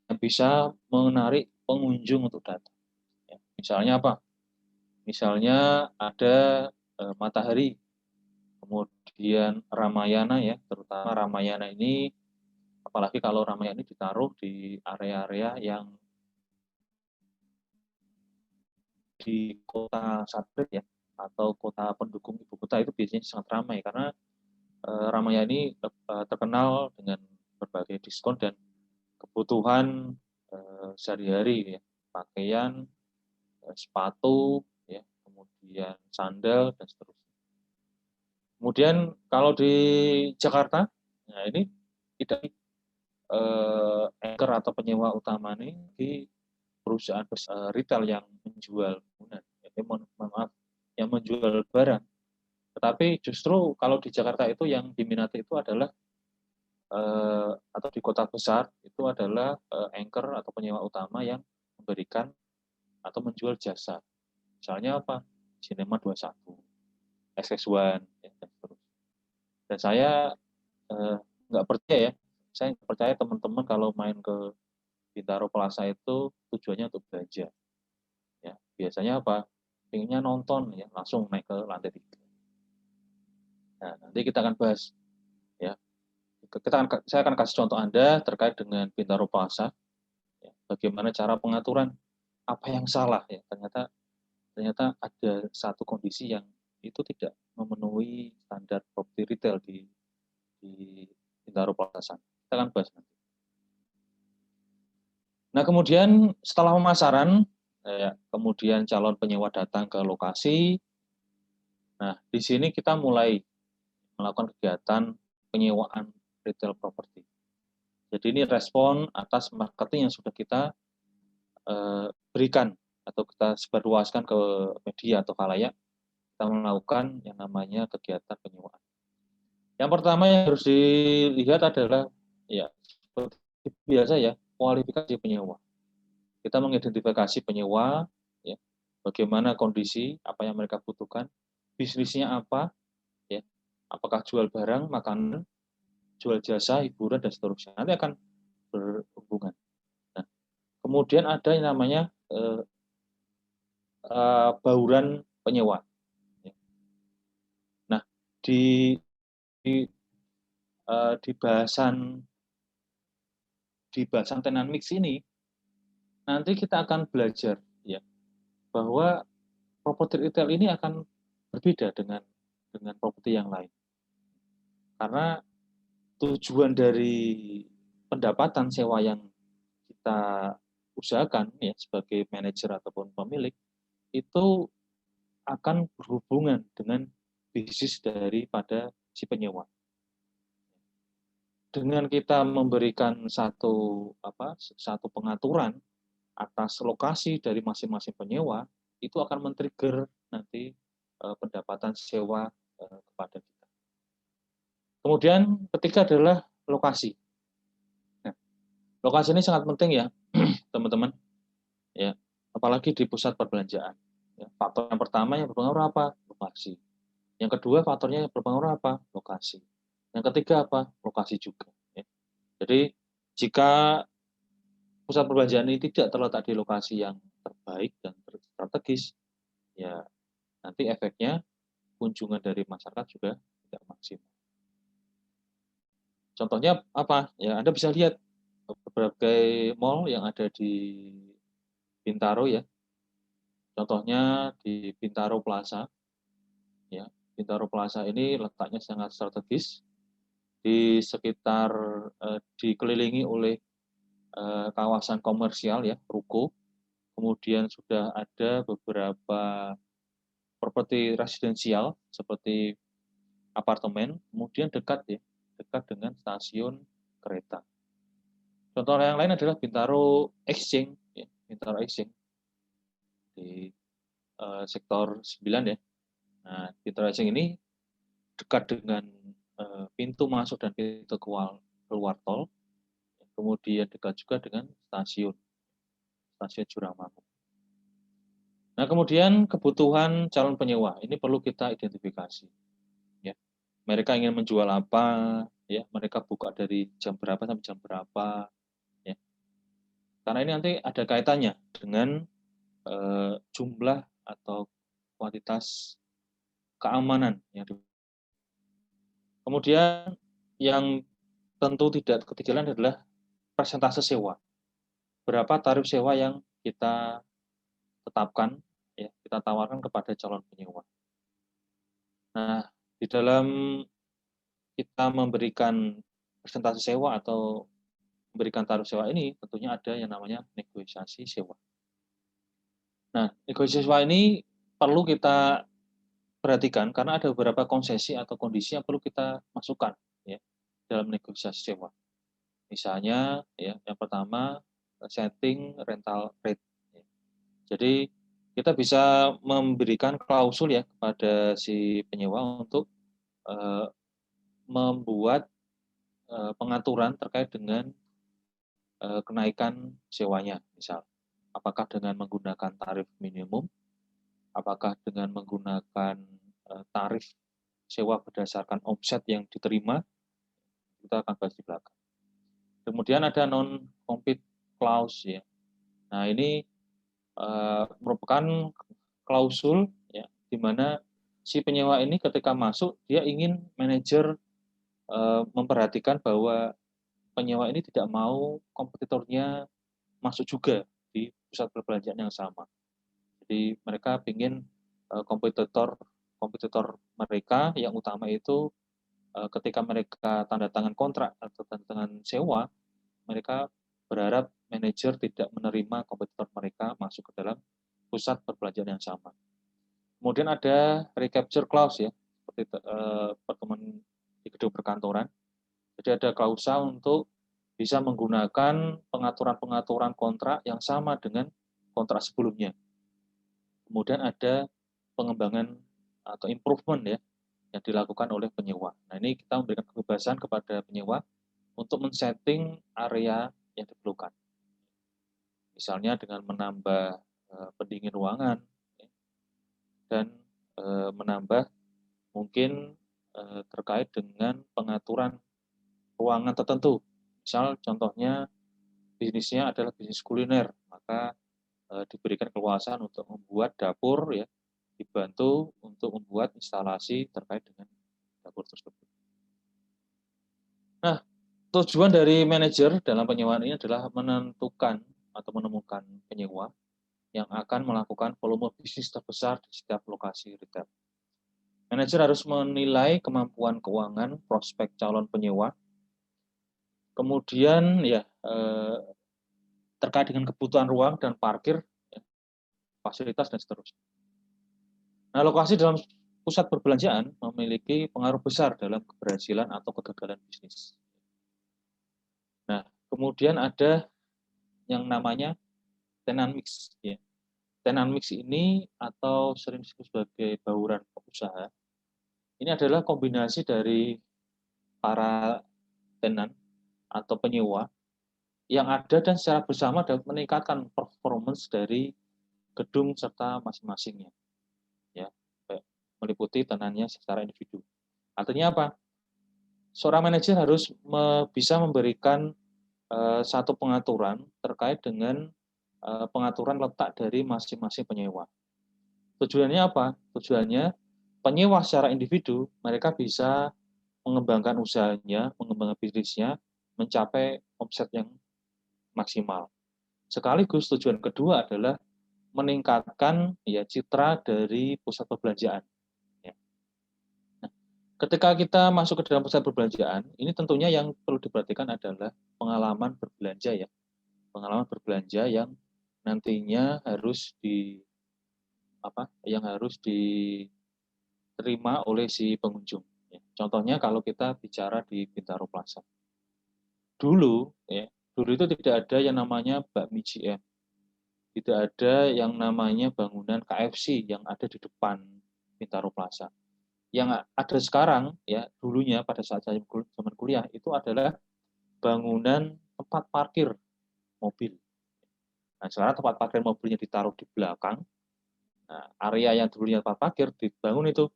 yang bisa menarik pengunjung untuk datang. Ya. Misalnya apa? Misalnya ada Matahari, kemudian Ramayana, ya, terutama Ramayana ini, apalagi kalau Ramayana ini ditaruh di area-area yang di kota satelit, ya, atau kota pendukung ibu kota, itu biasanya sangat ramai karena Ramayana ini terkenal dengan berbagai diskon dan kebutuhan sehari-hari, ya, pakaian, sepatu, ya, kemudian sandal, dan seterusnya. Kemudian kalau di Jakarta, nah ini tidak anchor atau penyewa utama ini di perusahaan retail yang menjual yang menjual barang. Tetapi justru kalau di Jakarta itu yang diminati itu adalah atau di kota besar itu adalah anchor atau penyewa utama yang memberikan atau menjual jasa. Misalnya apa? Cinema 21, SS1, ya, dan seterusnya. Dan saya nggak percaya, ya, saya nggak percaya teman-teman kalau main ke Bintaro Plaza itu tujuannya untuk belanja. Ya, biasanya apa? Pengennya nonton, ya, langsung naik ke lantai 3. Nah, nanti kita akan bahas, ya. Saya akan kasih contoh Anda terkait dengan Bintaro Plaza, ya, bagaimana cara pengaturan, apa yang salah, ya. Ternyata ada satu kondisi yang itu tidak memenuhi standar properti retail di Bintaro Plaza. Kita akan bahas nanti. Nah, kemudian setelah pemasaran, ya, kemudian calon penyewa datang ke lokasi. Nah, di sini kita mulai melakukan kegiatan penyewaan retail property. Jadi ini respon atas marketing yang sudah kita berikan atau kita sebarluaskan ke media atau khalayak. Kita melakukan yang namanya kegiatan penyewaan. Yang pertama yang harus dilihat adalah, ya, seperti biasa, ya, kualifikasi penyewa. Kita mengidentifikasi penyewa, ya, bagaimana kondisi, apa yang mereka butuhkan, bisnisnya apa, ya, apakah jual barang, makanan, jual jasa, hiburan, dan seterusnya. Nanti akan berhubungan. Nah, kemudian ada yang namanya bauran penyewa. Nah, di di, di bahasan tenant mix ini nanti kita akan belajar ya bahwa properti retail ini akan berbeda dengan properti yang lain. Karena tujuan dari pendapatan sewa yang kita usahakan ya sebagai manajer ataupun pemilik itu akan berhubungan dengan bisnis daripada si penyewa. Dengan kita memberikan satu pengaturan atas lokasi dari masing-masing penyewa, itu akan men-trigger nanti pendapatan sewa kepada kita. Kemudian ketiga adalah lokasi. Nah, lokasi ini sangat penting ya, teman-teman. Ya, apalagi di pusat perbelanjaan. Ya, faktor yang pertama yang berpengaruh apa? Lokasi. Yang kedua faktornya yang berpengaruh apa? Lokasi. Yang ketiga apa? Lokasi juga. Ya. Jadi jika pusat perbelanjaan ini tidak terletak di lokasi yang terbaik dan strategis, ya nanti efeknya kunjungan dari masyarakat juga tidak maksimal. Contohnya apa? Ya Anda bisa lihat berbagai mall yang ada di Bintaro ya. Contohnya di Bintaro Plaza. Ya, Bintaro Plaza ini letaknya sangat strategis di sekitar dikelilingi oleh kawasan komersial ya, ruko. Kemudian sudah ada beberapa properti residensial seperti apartemen, kemudian dekat dengan stasiun kereta. Contoh yang lain adalah Bintaro Exchange, ya, Bintaro Exchange di sektor 9 ya. Nah, Bintaro Exchange ini dekat dengan pintu masuk dan pintu keluar tol, kemudian dekat juga dengan stasiun Juramanggung. Nah, kemudian kebutuhan calon penyewa ini perlu kita identifikasi. Ya, mereka ingin menjual apa, ya, mereka buka dari jam berapa sampai jam berapa, ya. Karena ini nanti ada kaitannya dengan jumlah atau kuantitas keamanan yang kemudian yang tentu tidak ketinggalan adalah persentase sewa. Berapa tarif sewa yang kita tetapkan, ya, kita tawarkan kepada calon penyewa. Nah, di dalam kita memberikan persentase sewa atau memberikan tarif sewa ini, tentunya ada yang namanya negosiasi sewa. Nah, negosiasi sewa ini perlu kita perhatikan karena ada beberapa konsesi atau kondisi yang perlu kita masukkan ya dalam negosiasi sewa. Misalnya ya yang pertama setting rental rate. Jadi kita bisa memberikan klausul ya kepada si penyewa untuk membuat pengaturan terkait dengan kenaikan sewanya, misal apakah dengan menggunakan tarif minimum, apakah dengan menggunakan tarif sewa berdasarkan omset yang diterima, kita akan bahas di belakang. Kemudian ada non-compete clause ya. Nah ini merupakan klausul ya, di mana si penyewa ini ketika masuk dia ingin manajer memperhatikan bahwa penyewa ini tidak mau kompetitornya masuk juga di pusat perbelanjaan yang sama. Jadi mereka ingin kompetitor mereka yang utama itu ketika mereka tanda tangan kontrak atau tanda tangan sewa, mereka berharap manajer tidak menerima kompetitor mereka masuk ke dalam pusat perbelanjaan yang sama. Kemudian ada recapture clause ya, seperti pertemuan di gedung perkantoran. Jadi ada klausa untuk bisa menggunakan pengaturan-pengaturan kontrak yang sama dengan kontrak sebelumnya. Kemudian ada pengembangan atau improvement ya yang dilakukan oleh penyewa. Nah ini kita memberikan kebebasan kepada penyewa untuk men-setting area yang diperlukan. Misalnya dengan menambah pendingin ruangan ya, dan menambah mungkin terkait dengan pengaturan ruangan tertentu. Misal contohnya bisnisnya adalah bisnis kuliner, maka diberikan keleluasaan untuk membuat dapur ya, dibantu untuk membuat instalasi terkait dengan dapur tersebut. Nah, tujuan dari manajer dalam penyewaan ini adalah menentukan atau menemukan penyewa yang akan melakukan volume bisnis terbesar di setiap lokasi retail. Manajer harus menilai kemampuan keuangan prospek calon penyewa, kemudian ya terkait dengan kebutuhan ruang dan parkir, ya, fasilitas dan seterusnya. Nah, lokasi dalam pusat perbelanjaan memiliki pengaruh besar dalam keberhasilan atau kegagalan bisnis. Nah, kemudian ada yang namanya tenant mix. Ya. Tenant mix ini atau sering disebut sebagai bauran usaha, ini adalah kombinasi dari para tenant atau penyewa yang ada dan secara bersama dapat meningkatkan performance dari gedung serta masing-masingnya. Ya, meliputi tenannya secara individu. Artinya apa? Seorang manajer harus bisa memberikan satu pengaturan terkait dengan pengaturan letak dari masing-masing penyewa. Tujuannya apa? Tujuannya penyewa secara individu mereka bisa mengembangkan usahanya, mengembangkan bisnisnya, mencapai omset yang maksimal. Sekaligus tujuan kedua adalah meningkatkan ya citra dari pusat perbelanjaan. Ya. Nah, ketika kita masuk ke dalam pusat perbelanjaan, ini tentunya yang perlu diperhatikan adalah pengalaman berbelanja ya, pengalaman berbelanja yang nantinya harus harus diterima oleh si pengunjung. Ya. Contohnya kalau kita bicara di Bintaro Plaza, dulu itu tidak ada yang namanya bakmi GM, tidak ada yang namanya bangunan KFC yang ada di depan Bintaro Plaza. Yang ada sekarang ya dulunya pada saat saya zaman kuliah itu adalah bangunan tempat parkir mobil. Nah, sekarang tempat parkir mobilnya ditaruh di belakang. Nah, area yang dulunya tempat parkir dibangun itu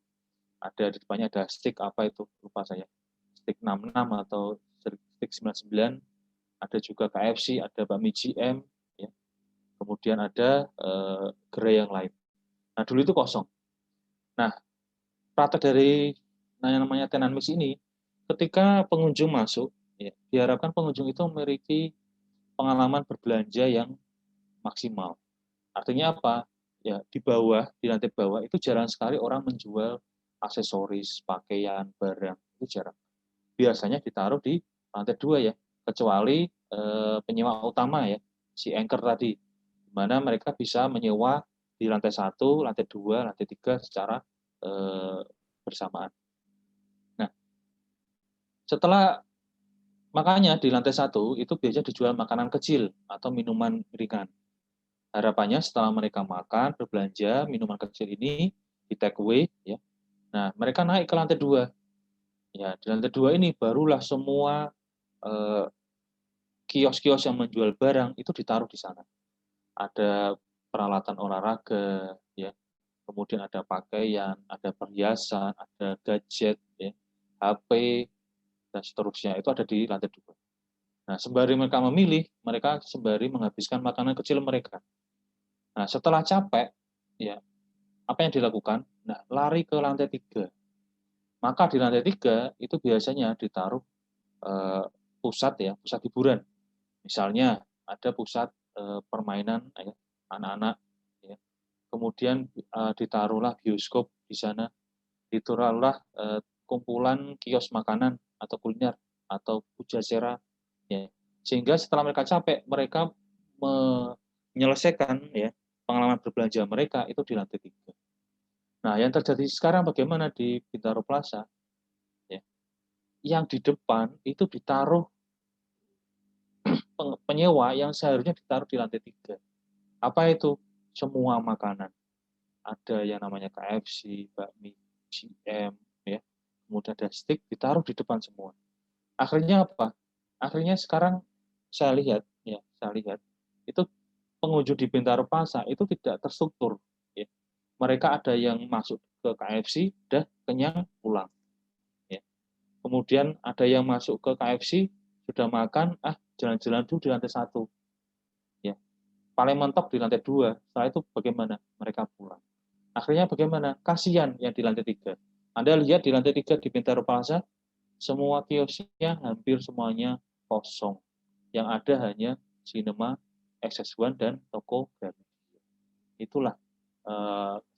ada di depannya ada stick apa itu lupa saya. Stick 66 atau stick 99, ada juga KFC, ada bakmi GM, ya. Kemudian ada gerai yang lain. Nah, dulu itu kosong. Nah, praktek dari yang namanya tenant mix ini, ketika pengunjung masuk, ya, diharapkan pengunjung itu memiliki pengalaman berbelanja yang maksimal. Artinya apa? Ya, di lantai bawah itu jarang sekali orang menjual aksesoris, pakaian, barang, itu jarang. Biasanya ditaruh di lantai 2 ya, kecuali penyewa utama ya, si anchor tadi, di mana mereka bisa menyewa di lantai 1, lantai 2, lantai 3 secara bersamaan. Nah, setelah makanya di lantai 1 itu biasanya dijual makanan kecil atau minuman ringan. Harapannya setelah mereka makan, berbelanja, minuman kecil ini di take away ya. Nah, mereka naik ke lantai 2. Ya, di lantai 2 ini barulah semua kios-kios yang menjual barang itu ditaruh di sana. Ada peralatan olahraga ya. Kemudian ada pakaian, ada perhiasan, ada gadget ya, HP dan seterusnya. Itu ada di lantai 2. Nah, sembari mereka memilih, mereka sembari menghabiskan makanan kecil mereka. Nah, setelah capek ya, apa yang dilakukan? Nah, lari ke lantai 3. Maka di lantai 3 itu biasanya ditaruh pusat hiburan. Misalnya ada pusat permainan ya, anak-anak ya. Kemudian ditaruhlah bioskop di sana, ditaruhlah kumpulan kios makanan atau kuliner atau pujasera ya. Sehingga setelah mereka capek, mereka menyelesaikan ya pengalaman berbelanja mereka itu di lantai 3. Nah, yang terjadi sekarang bagaimana di Bintaro Plaza? Ya, yang di depan itu ditaruh penyewa yang seharusnya ditaruh di lantai 3. Apa itu? Semua makanan. Ada yang namanya KFC, bakmi, GM, ya. Kemudian ada stick ditaruh di depan semua. Akhirnya apa? Akhirnya sekarang saya lihat itu pengunjung di Bintaro Plaza itu tidak terstruktur. Ya. Mereka ada yang masuk ke KFC, udah kenyang pulang. Ya. Kemudian ada yang masuk ke KFC, sudah makan, jalan-jalan dulu di lantai 1. paling mentok di lantai 2. Setelah itu bagaimana? Mereka pulang. Akhirnya bagaimana? Kasihan yang di lantai 3. Anda lihat di lantai 3 di Bintaro Plaza, semua kiosnya hampir semuanya kosong. Yang ada hanya Cinema, XS1, dan toko Gramedia. Itulah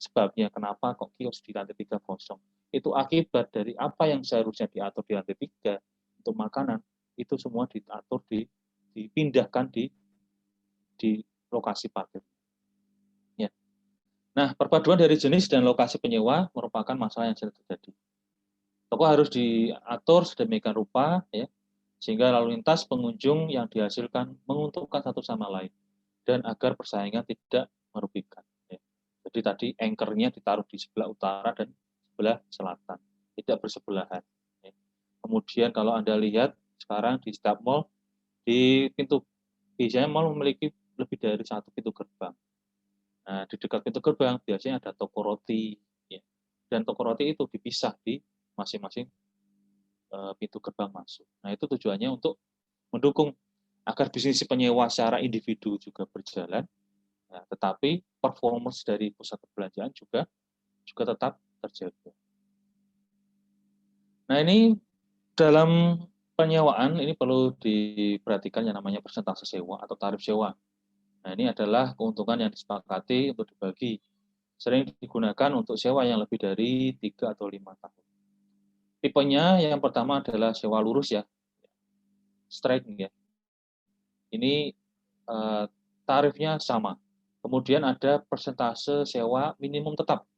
sebabnya kenapa kok kios di lantai 3 kosong. Itu akibat dari apa yang seharusnya diatur di lantai 3 untuk makanan, itu semua diatur dipindahkan di lokasi parkir. Ya. Nah, perpaduan dari jenis dan lokasi penyewa merupakan masalah yang sering terjadi. Toko harus diatur sedemikian rupa, ya, sehingga lalu lintas pengunjung yang dihasilkan menguntungkan satu sama lain, dan agar persaingan tidak merugikan. Ya. Jadi tadi anchor-nya ditaruh di sebelah utara dan sebelah selatan, tidak bersebelahan. Ya. Kemudian kalau Anda lihat sekarang di setiap mall, di pintu, biasanya mall memiliki lebih dari satu pintu gerbang. Nah, di dekat pintu gerbang biasanya ada toko roti, ya. Dan toko roti itu dipisah di masing-masing pintu gerbang masuk. Nah, itu tujuannya untuk mendukung agar bisnis penyewa secara individu juga berjalan, ya, tetapi performance dari pusat perbelanjaan juga tetap terjaga. Nah, ini dalam penyewaan ini perlu diperhatikan yang namanya persentase sewa atau tarif sewa. Nah, ini adalah keuntungan yang disepakati untuk dibagi. Sering digunakan untuk sewa yang lebih dari 3 atau 5 tahun. Tipenya yang pertama adalah sewa lurus, ya, straight, ya. Ini tarifnya sama. Kemudian ada persentase sewa minimum tetap.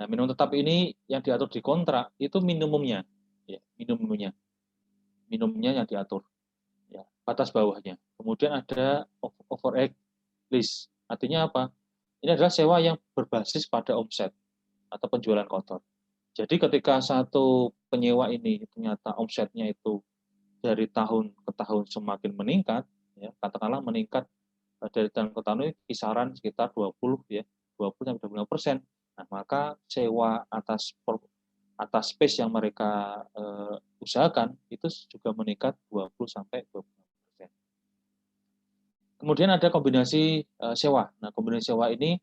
Nah, minimum tetap ini yang diatur di kontrak itu minimumnya, ya, minimumnya yang diatur, ya, batas bawahnya. Kemudian ada overhead lease, artinya apa? Ini adalah sewa yang berbasis pada omset atau penjualan kotor. Jadi ketika satu penyewa ini ternyata omsetnya itu dari tahun ke tahun semakin meningkat, ya, katakanlah meningkat dari tahun ke tahun ini kisaran sekitar 20, ya, 20-25%. Nah, maka sewa atas space yang mereka usahakan itu juga meningkat 20-25%. Kemudian ada kombinasi sewa. Nah, kombinasi sewa ini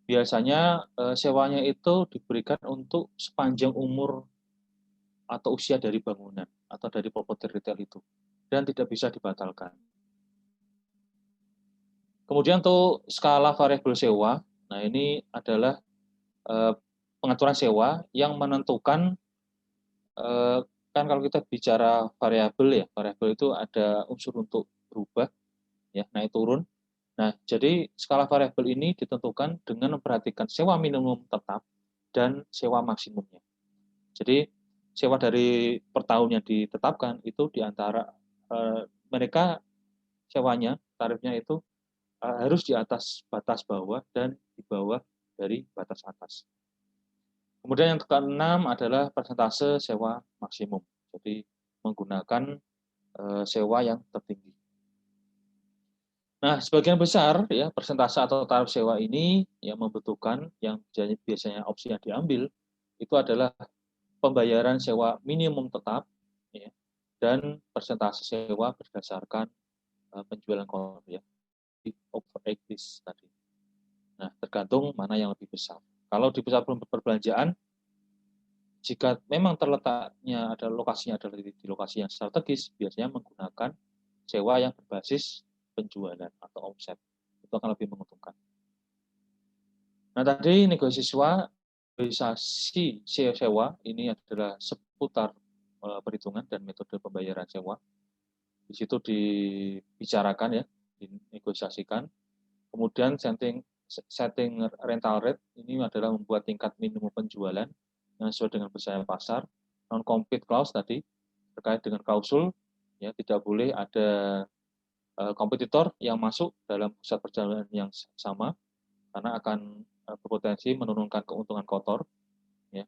biasanya sewanya itu diberikan untuk sepanjang umur atau usia dari bangunan atau dari properti retail itu, dan tidak bisa dibatalkan. Kemudian untuk skala variabel sewa, nah ini adalah pengaturan sewa yang menentukan, kan kalau kita bicara variabel, ya, variabel itu ada unsur untuk berubah, ya, naik turun. Nah, jadi skala variabel ini ditentukan dengan memperhatikan sewa minimum tetap dan sewa maksimumnya. Jadi sewa dari per tahun yang ditetapkan itu di antara mereka sewanya, tarifnya itu harus di atas batas bawah dan di bawah dari batas atas. Kemudian yang keenam adalah persentase sewa maksimum. Jadi menggunakan sewa yang tertinggi. Nah, sebagian besar, ya, persentase atau tarif sewa ini yang membutuhkan yang biasanya opsi yang diambil itu adalah pembayaran sewa minimum tetap, ya, dan persentase sewa berdasarkan penjualan kotor, ya, over 80 tadi. Nah, tergantung mana yang lebih besar. Kalau di pusat perbelanjaan, jika memang terletaknya ada lokasinya adalah di lokasi yang strategis, biasanya menggunakan sewa yang berbasis penjualan atau omset. Itu akan lebih menguntungkan. Nah, tadi negosiasi sewa ini adalah seputar perhitungan dan metode pembayaran sewa. Di situ dibicarakan, ya, dinegosiasikan. Kemudian setting rental rate ini adalah membuat tingkat minimum penjualan yang sesuai dengan persaingan pasar. Non-compete clause tadi terkait dengan klausul, ya, tidak boleh ada kompetitor yang masuk dalam pusat perjalanan yang sama karena akan berpotensi menurunkan keuntungan kotor, ya.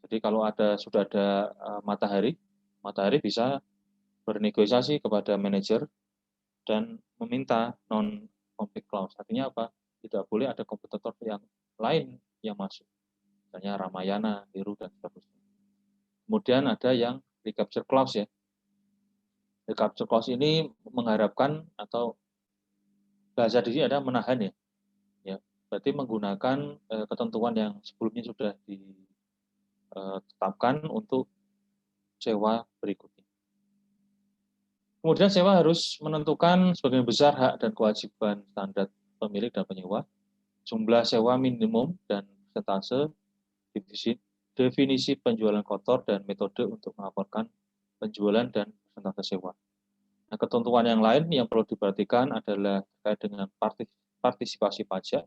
Jadi kalau sudah ada matahari bisa bernegosiasi kepada manajer dan meminta non-compete clause. Artinya apa? Tidak boleh ada kompetitor yang lain yang masuk, misalnya Ramayana, Heru, dan seterusnya. Kemudian ada yang recapture clause, ya. Recapture clause ini mengharapkan atau bahasa di sini ada menahan ya. Ya, berarti menggunakan ketentuan yang sebelumnya sudah ditetapkan untuk sewa berikutnya. Kemudian sewa harus menentukan sebagian besar hak dan kewajiban standar pemilik dan penyewa, jumlah sewa minimum dan persentase, definisi penjualan kotor dan metode untuk melaporkan penjualan dan persentase sewa. Nah, ketentuan yang lain yang perlu diperhatikan adalah terkait dengan partisipasi pajak,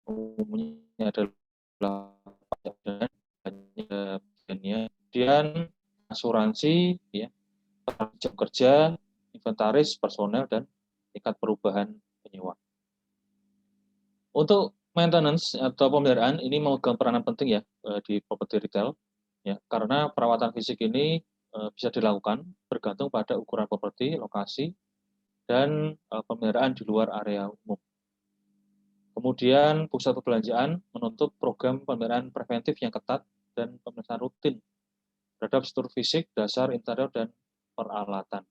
umumnya adalah pajak dan kemudian asuransi, ya, jam kerja, inventaris, personel, dan tingkat perubahan penyewa. Untuk maintenance atau pemeliharaan ini memegang peranan penting ya di properti retail, ya, karena perawatan fisik ini bisa dilakukan bergantung pada ukuran properti, lokasi, dan pemeliharaan di luar area umum. Kemudian pusat perbelanjaan menuntut program pemeliharaan preventif yang ketat dan pemeriksaan rutin terhadap struktur fisik, dasar, interior, dan peralatan.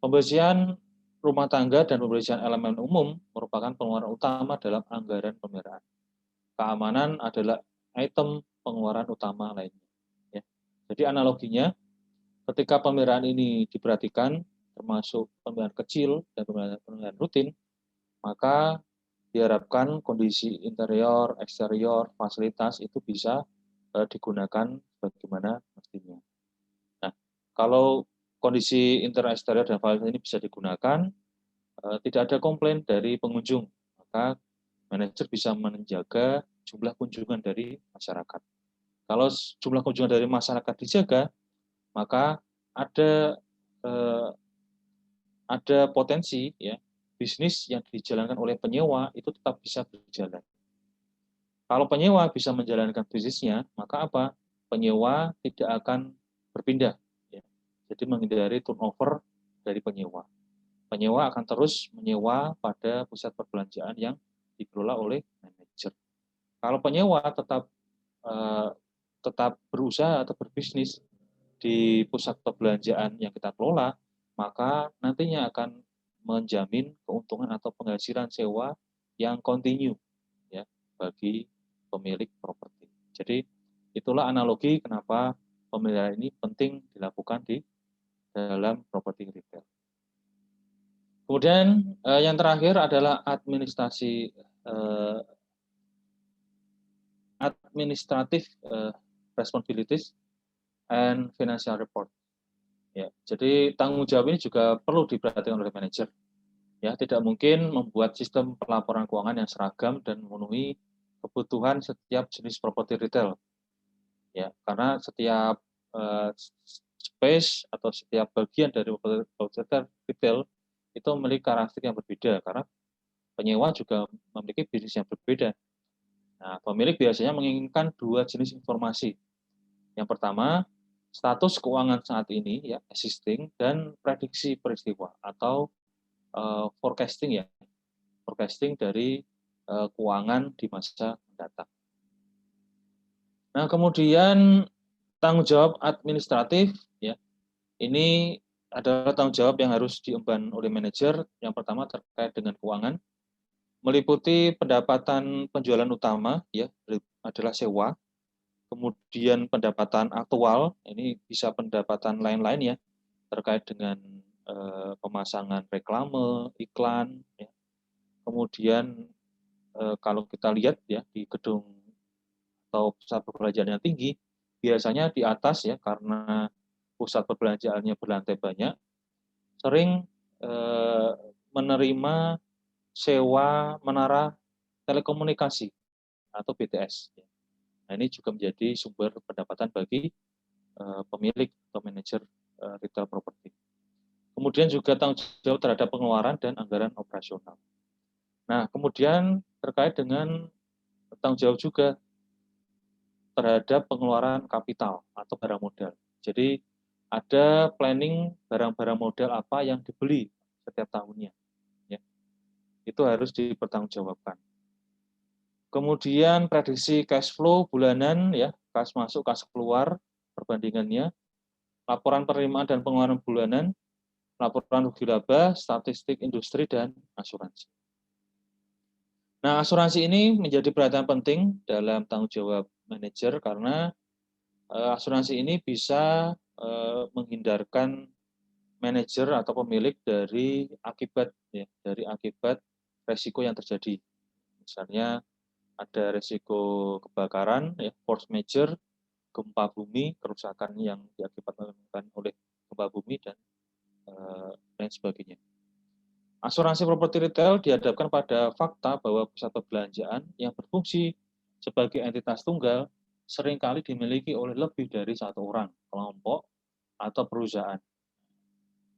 Pembersihan rumah tangga dan pembersihan elemen umum merupakan pengeluaran utama dalam anggaran pemeliharaan. Keamanan adalah item pengeluaran utama lainnya. Ya. Jadi analoginya, ketika pemeliharaan ini diperhatikan, termasuk pemeliharaan kecil dan pemeliharaan rutin, maka diharapkan kondisi interior, eksterior, fasilitas itu bisa digunakan bagaimana mestinya. Nah, kalau kondisi interior, eksterior, dan fasilitas ini bisa digunakan, tidak ada komplain dari pengunjung, maka manajer bisa menjaga jumlah kunjungan dari masyarakat. Kalau jumlah kunjungan dari masyarakat dijaga, maka ada potensi ya bisnis yang dijalankan oleh penyewa itu tetap bisa berjalan. Kalau penyewa bisa menjalankan bisnisnya, maka apa? Penyewa tidak akan berpindah. Ya. Jadi menghindari turnover dari penyewa. Penyewa akan terus menyewa pada pusat perbelanjaan yang dikelola oleh manajer. Kalau penyewa tetap berusaha atau berbisnis di pusat perbelanjaan yang kita kelola, maka nantinya akan menjamin keuntungan atau penghasilan sewa yang kontinu ya bagi pemilik properti. Jadi itulah analogi kenapa pemeliharaan ini penting dilakukan di dalam properti retail. Kemudian yang terakhir adalah administrative responsibilities and financial report. Ya, jadi tanggung jawab ini juga perlu diperhatikan oleh manajer. Ya, tidak mungkin membuat sistem pelaporan keuangan yang seragam dan memenuhi kebutuhan setiap jenis properti retail. Ya, karena setiap space atau setiap bagian dari properti retail itu memiliki karakteristik yang berbeda karena penyewa juga memiliki bisnis yang berbeda. Nah, pemilik biasanya menginginkan dua jenis informasi. Yang pertama, status keuangan saat ini ya existing dan prediksi peristiwa atau forecasting ya, forecasting dari keuangan di masa mendatang. Nah, kemudian tanggung jawab administratif ya, ini adalah tanggung jawab yang harus diemban oleh manajer. Yang pertama terkait dengan keuangan, meliputi pendapatan penjualan utama ya adalah sewa. Kemudian pendapatan aktual, ini bisa pendapatan lain-lain ya, terkait dengan pemasangan reklame, iklan. Ya. Kemudian kalau kita lihat ya di gedung atau pusat perbelanjaan yang tinggi, biasanya di atas ya karena pusat perbelanjaannya berlantai banyak, sering menerima sewa menara telekomunikasi atau BTS. Nah, ini juga menjadi sumber pendapatan bagi pemilik atau manajer retail property. Kemudian juga tanggung jawab terhadap pengeluaran dan anggaran operasional. Nah, kemudian terkait dengan tanggung jawab juga terhadap pengeluaran kapital atau barang modal. Jadi ada planning barang-barang modal apa yang dibeli setiap tahunnya. Ya. Itu harus dipertanggungjawabkan. Kemudian prediksi cash flow bulanan, ya, kas masuk, kas keluar, perbandingannya, laporan penerimaan dan pengeluaran bulanan, laporan rugi laba, statistik industri, dan asuransi. Nah, asuransi ini menjadi perhatian penting dalam tanggung jawab manajer karena asuransi ini bisa menghindarkan manajer atau pemilik dari akibat resiko yang terjadi. Misalnya ada resiko kebakaran, ya, force major, gempa bumi, kerusakan yang diakibatkan oleh gempa bumi, dan lain sebagainya. Asuransi properti retail dihadapkan pada fakta bahwa pusat perbelanjaan yang berfungsi sebagai entitas tunggal seringkali dimiliki oleh lebih dari satu orang, kelompok, atau perusahaan.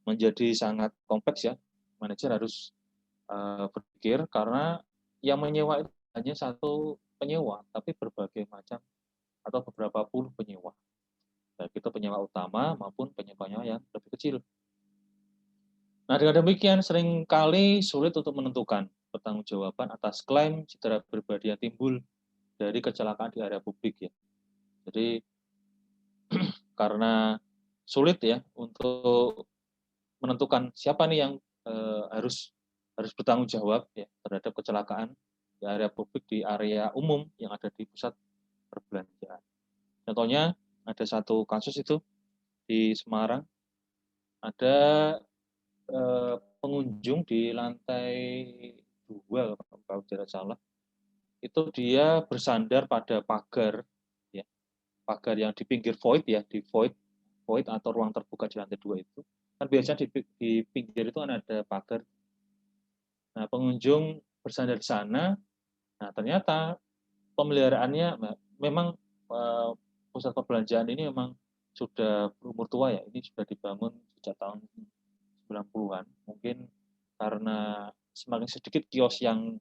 Menjadi sangat kompleks ya, manajer harus berpikir karena yang menyewa itu hanya satu penyewa, tapi berbagai macam atau beberapa puluh penyewa. Baik itu penyewa utama maupun penyewa yang lebih kecil. Nah, dengan demikian seringkali sulit untuk menentukan pertanggungjawaban atas klaim cedera pribadi yang timbul dari kecelakaan di area publik ya. Jadi karena sulit ya untuk menentukan siapa nih yang harus bertanggung jawab ya terhadap kecelakaan di area publik, di area umum yang ada di pusat perbelanjaan. Contohnya ada satu kasus itu di Semarang, ada pengunjung di lantai 2 kalau tidak salah, itu dia bersandar pada pagar ya, pagar yang di pinggir void ya, di void atau ruang terbuka di lantai 2 itu. Kan biasanya di pinggir itu kan ada pagar. Nah, pengunjung bersandar di sana. Nah, ternyata pemeliharaannya memang pusat perbelanjaan ini memang sudah berumur tua ya. Ini sudah dibangun sejak tahun 90-an. Mungkin karena semakin sedikit kios yang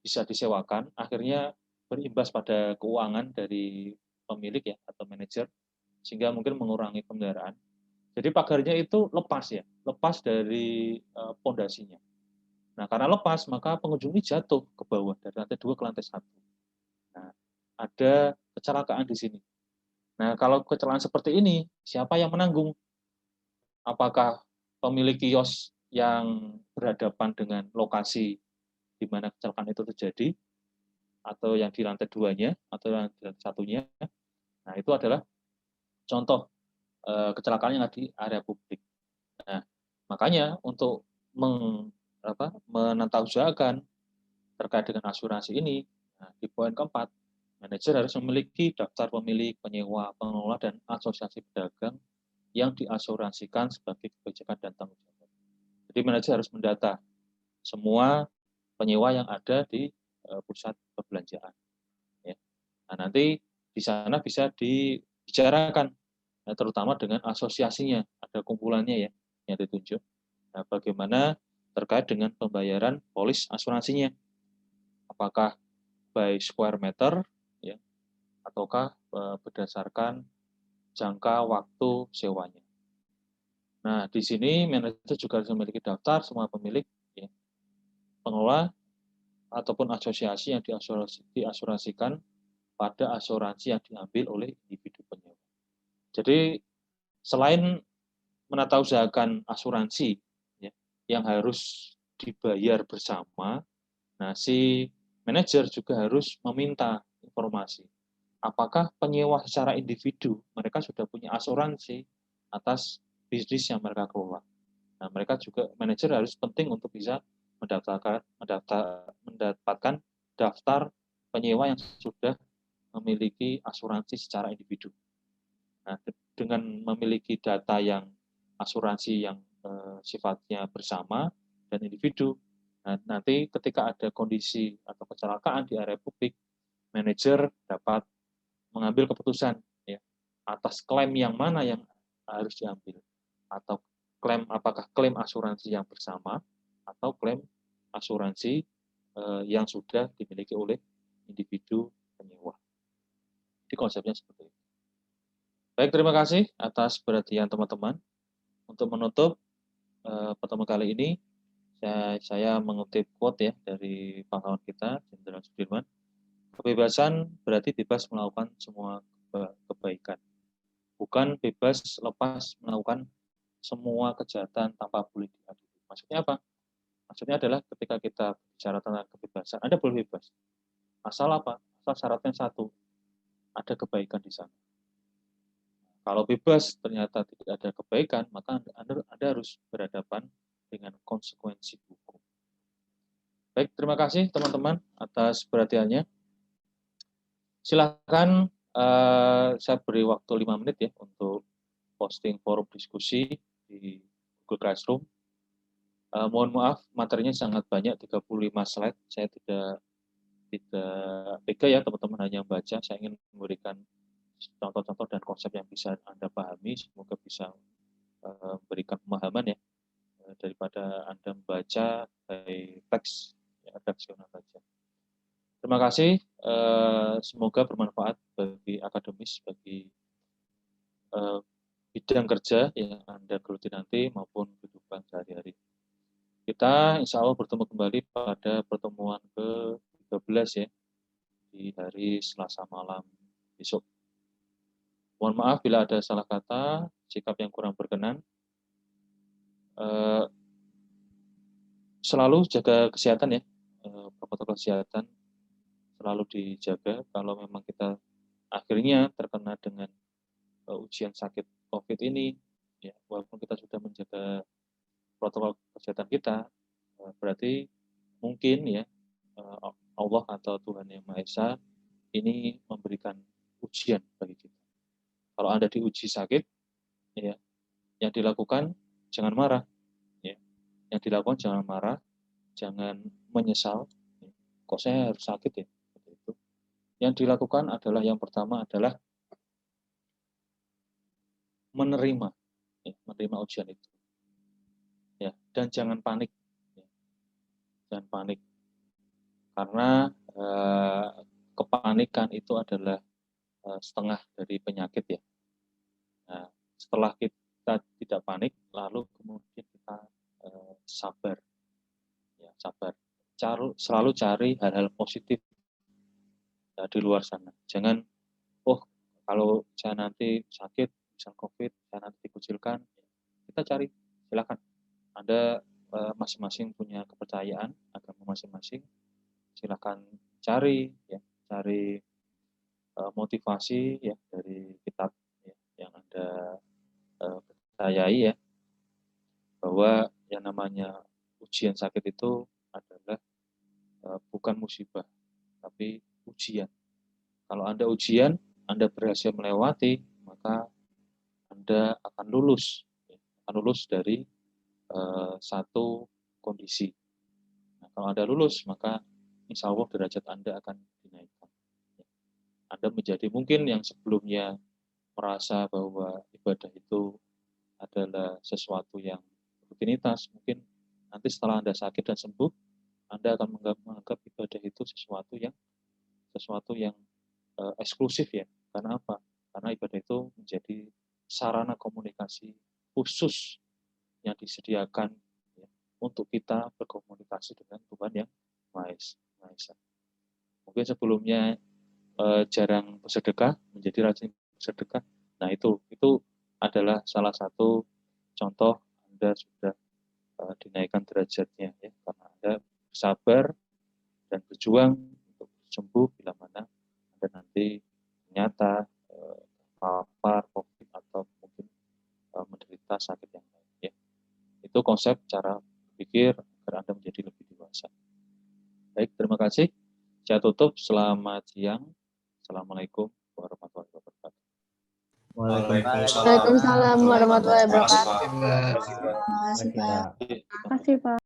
bisa disewakan, akhirnya berimbas pada keuangan dari pemilik ya atau manajer, sehingga mungkin mengurangi pemeliharaan. Jadi pagarnya itu lepas ya, lepas dari pondasinya. Nah, karena lepas, maka pengunjung ini jatuh ke bawah dari lantai 2 ke lantai 1. Nah, ada kecelakaan di sini. Nah, kalau kecelakaan seperti ini, siapa yang menanggung? Apakah pemilik kios yang berhadapan dengan lokasi di mana kecelakaan itu terjadi, atau yang di lantai 2-nya, atau yang di lantai 1-nya? Nah, itu adalah contoh kecelakaan yang ada di area publik. Nah, makanya untuk menatausahakan terkait dengan asuransi ini, nah, di poin keempat, manajer harus memiliki daftar pemilik, penyewa, pengelola, dan asosiasi pedagang yang diasuransikan sebagai kebijakan dan tanggung jawab. Jadi manajer harus mendata semua penyewa yang ada di pusat perbelanjaan. Ya. Nah, nanti di sana bisa dibicarakan, terutama dengan asosiasinya, ada kumpulannya ya yang ditunjuk. Nah, bagaimana terkait dengan pembayaran polis asuransinya? Apakah by square meter ya, ataukah berdasarkan jangka waktu sewanya. Nah, di sini manajer juga harus memiliki daftar semua pemilik, ya, pengelola ataupun asosiasi yang diasuransikan pada asuransi yang diambil oleh individu penyewa. Jadi selain menatausahakan asuransi ya, yang harus dibayar bersama, nah si manajer juga harus meminta informasi. Apakah penyewa secara individu mereka sudah punya asuransi atas bisnis yang mereka kelola. Nah, mereka juga manajer harus penting untuk bisa mendapatkan daftar penyewa yang sudah memiliki asuransi secara individu. Nah, dengan memiliki data yang asuransi yang sifatnya bersama dan individu, nah, nanti ketika ada kondisi atau kecelakaan di area publik, manajer dapat mengambil keputusan ya, atas klaim yang mana yang harus diambil, atau apakah klaim asuransi yang bersama atau klaim asuransi yang sudah dimiliki oleh individu penyewa. Jadi konsepnya seperti itu. Baik, terima kasih atas perhatian teman-teman. Untuk menutup pertemuan kali ini, saya mengutip quote ya dari pahlawan kita, Jenderal Sudirman. Kebebasan berarti bebas melakukan semua kebaikan, bukan bebas lepas melakukan semua kejahatan tanpa boleh diadili. Maksudnya apa? Maksudnya adalah ketika kita bicara tentang kebebasan, Anda boleh bebas. Asal apa? Asal syaratnya satu, ada kebaikan di sana. Kalau bebas ternyata tidak ada kebaikan, maka Anda harus berhadapan dengan konsekuensi hukum. Baik, terima kasih teman-teman atas perhatiannya. Silakan saya beri waktu 5 menit ya untuk posting forum diskusi di Google Classroom. Mohon maaf, materinya sangat banyak, 35 slide. Saya tidak tega ya teman-teman hanya membaca. Saya ingin memberikan contoh-contoh dan konsep yang bisa Anda pahami, semoga bisa memberikan pemahaman ya, daripada Anda membaca dari teks ya, redaksional saja. Terima kasih, semoga bermanfaat bagi akademis, bagi bidang kerja yang Anda geluti nanti maupun kehidupan sehari-hari. Kita insya Allah bertemu kembali pada pertemuan ke-13 ya, di hari Selasa malam besok. Mohon maaf bila ada salah kata, sikap yang kurang berkenan. Selalu jaga kesehatan ya, protokol kesehatan selalu dijaga. Kalau memang kita akhirnya terkena dengan ujian sakit COVID ini, ya, walaupun kita sudah menjaga protokol kesehatan kita, berarti mungkin ya Allah atau Tuhan Yang Maha Esa ini memberikan ujian bagi kita. Kalau Anda diuji sakit, ya, yang dilakukan jangan marah, ya. Yang dilakukan jangan marah, jangan menyesal. Ya. Kok saya harus sakit ya? Itu. Yang dilakukan adalah yang pertama adalah menerima, ya, menerima ujian itu. Ya, dan jangan panik, ya. Jangan panik, karena kepanikan itu adalah setengah dari penyakit ya. Nah, setelah kita tidak panik, lalu kemudian kita sabar, ya sabar. Selalu cari hal-hal positif di luar sana. Jangan, oh kalau saya nanti sakit, misal COVID, saya nanti dikucilkan, kita cari, silakan. Anda masing-masing punya kepercayaan agama masing-masing, silakan cari, ya, cari motivasi ya dari kitab ya, yang Anda percayai ya, bahwa yang namanya ujian sakit itu adalah bukan musibah, tapi ujian. Kalau Anda ujian, Anda berhasil melewati, maka Anda akan lulus, ya, akan lulus dari satu kondisi. Nah, kalau Anda lulus, maka insya Allah derajat Anda akan dinaikkan. Anda menjadi mungkin yang sebelumnya merasa bahwa ibadah itu adalah sesuatu yang rutinitas, mungkin nanti setelah Anda sakit dan sembuh, Anda akan menganggap ibadah itu sesuatu yang eksklusif ya. Karena apa? Karena ibadah itu menjadi sarana komunikasi khusus yang disediakan ya, untuk kita berkomunikasi dengan Tuhan Yang Maha Esa. Mungkin sebelumnya jarang bersedekah, menjadi rajin bersedekah. Nah itu adalah salah satu contoh Anda sudah dinaikkan derajatnya ya, karena Anda bersabar dan berjuang untuk sembuh bila mana Anda nanti ternyata terpapar COVID atau mungkin menderita sakit yang lain ya. Itu konsep cara berpikir agar Anda menjadi lebih dewasa. Baik, terima kasih. Saya tutup. Selamat siang. Assalamualaikum warahmatullahi wabarakatuh. Waalaikumsalam warahmatullahi wabarakatuh. Terima kasih, Pak. Terima kasih, Pak.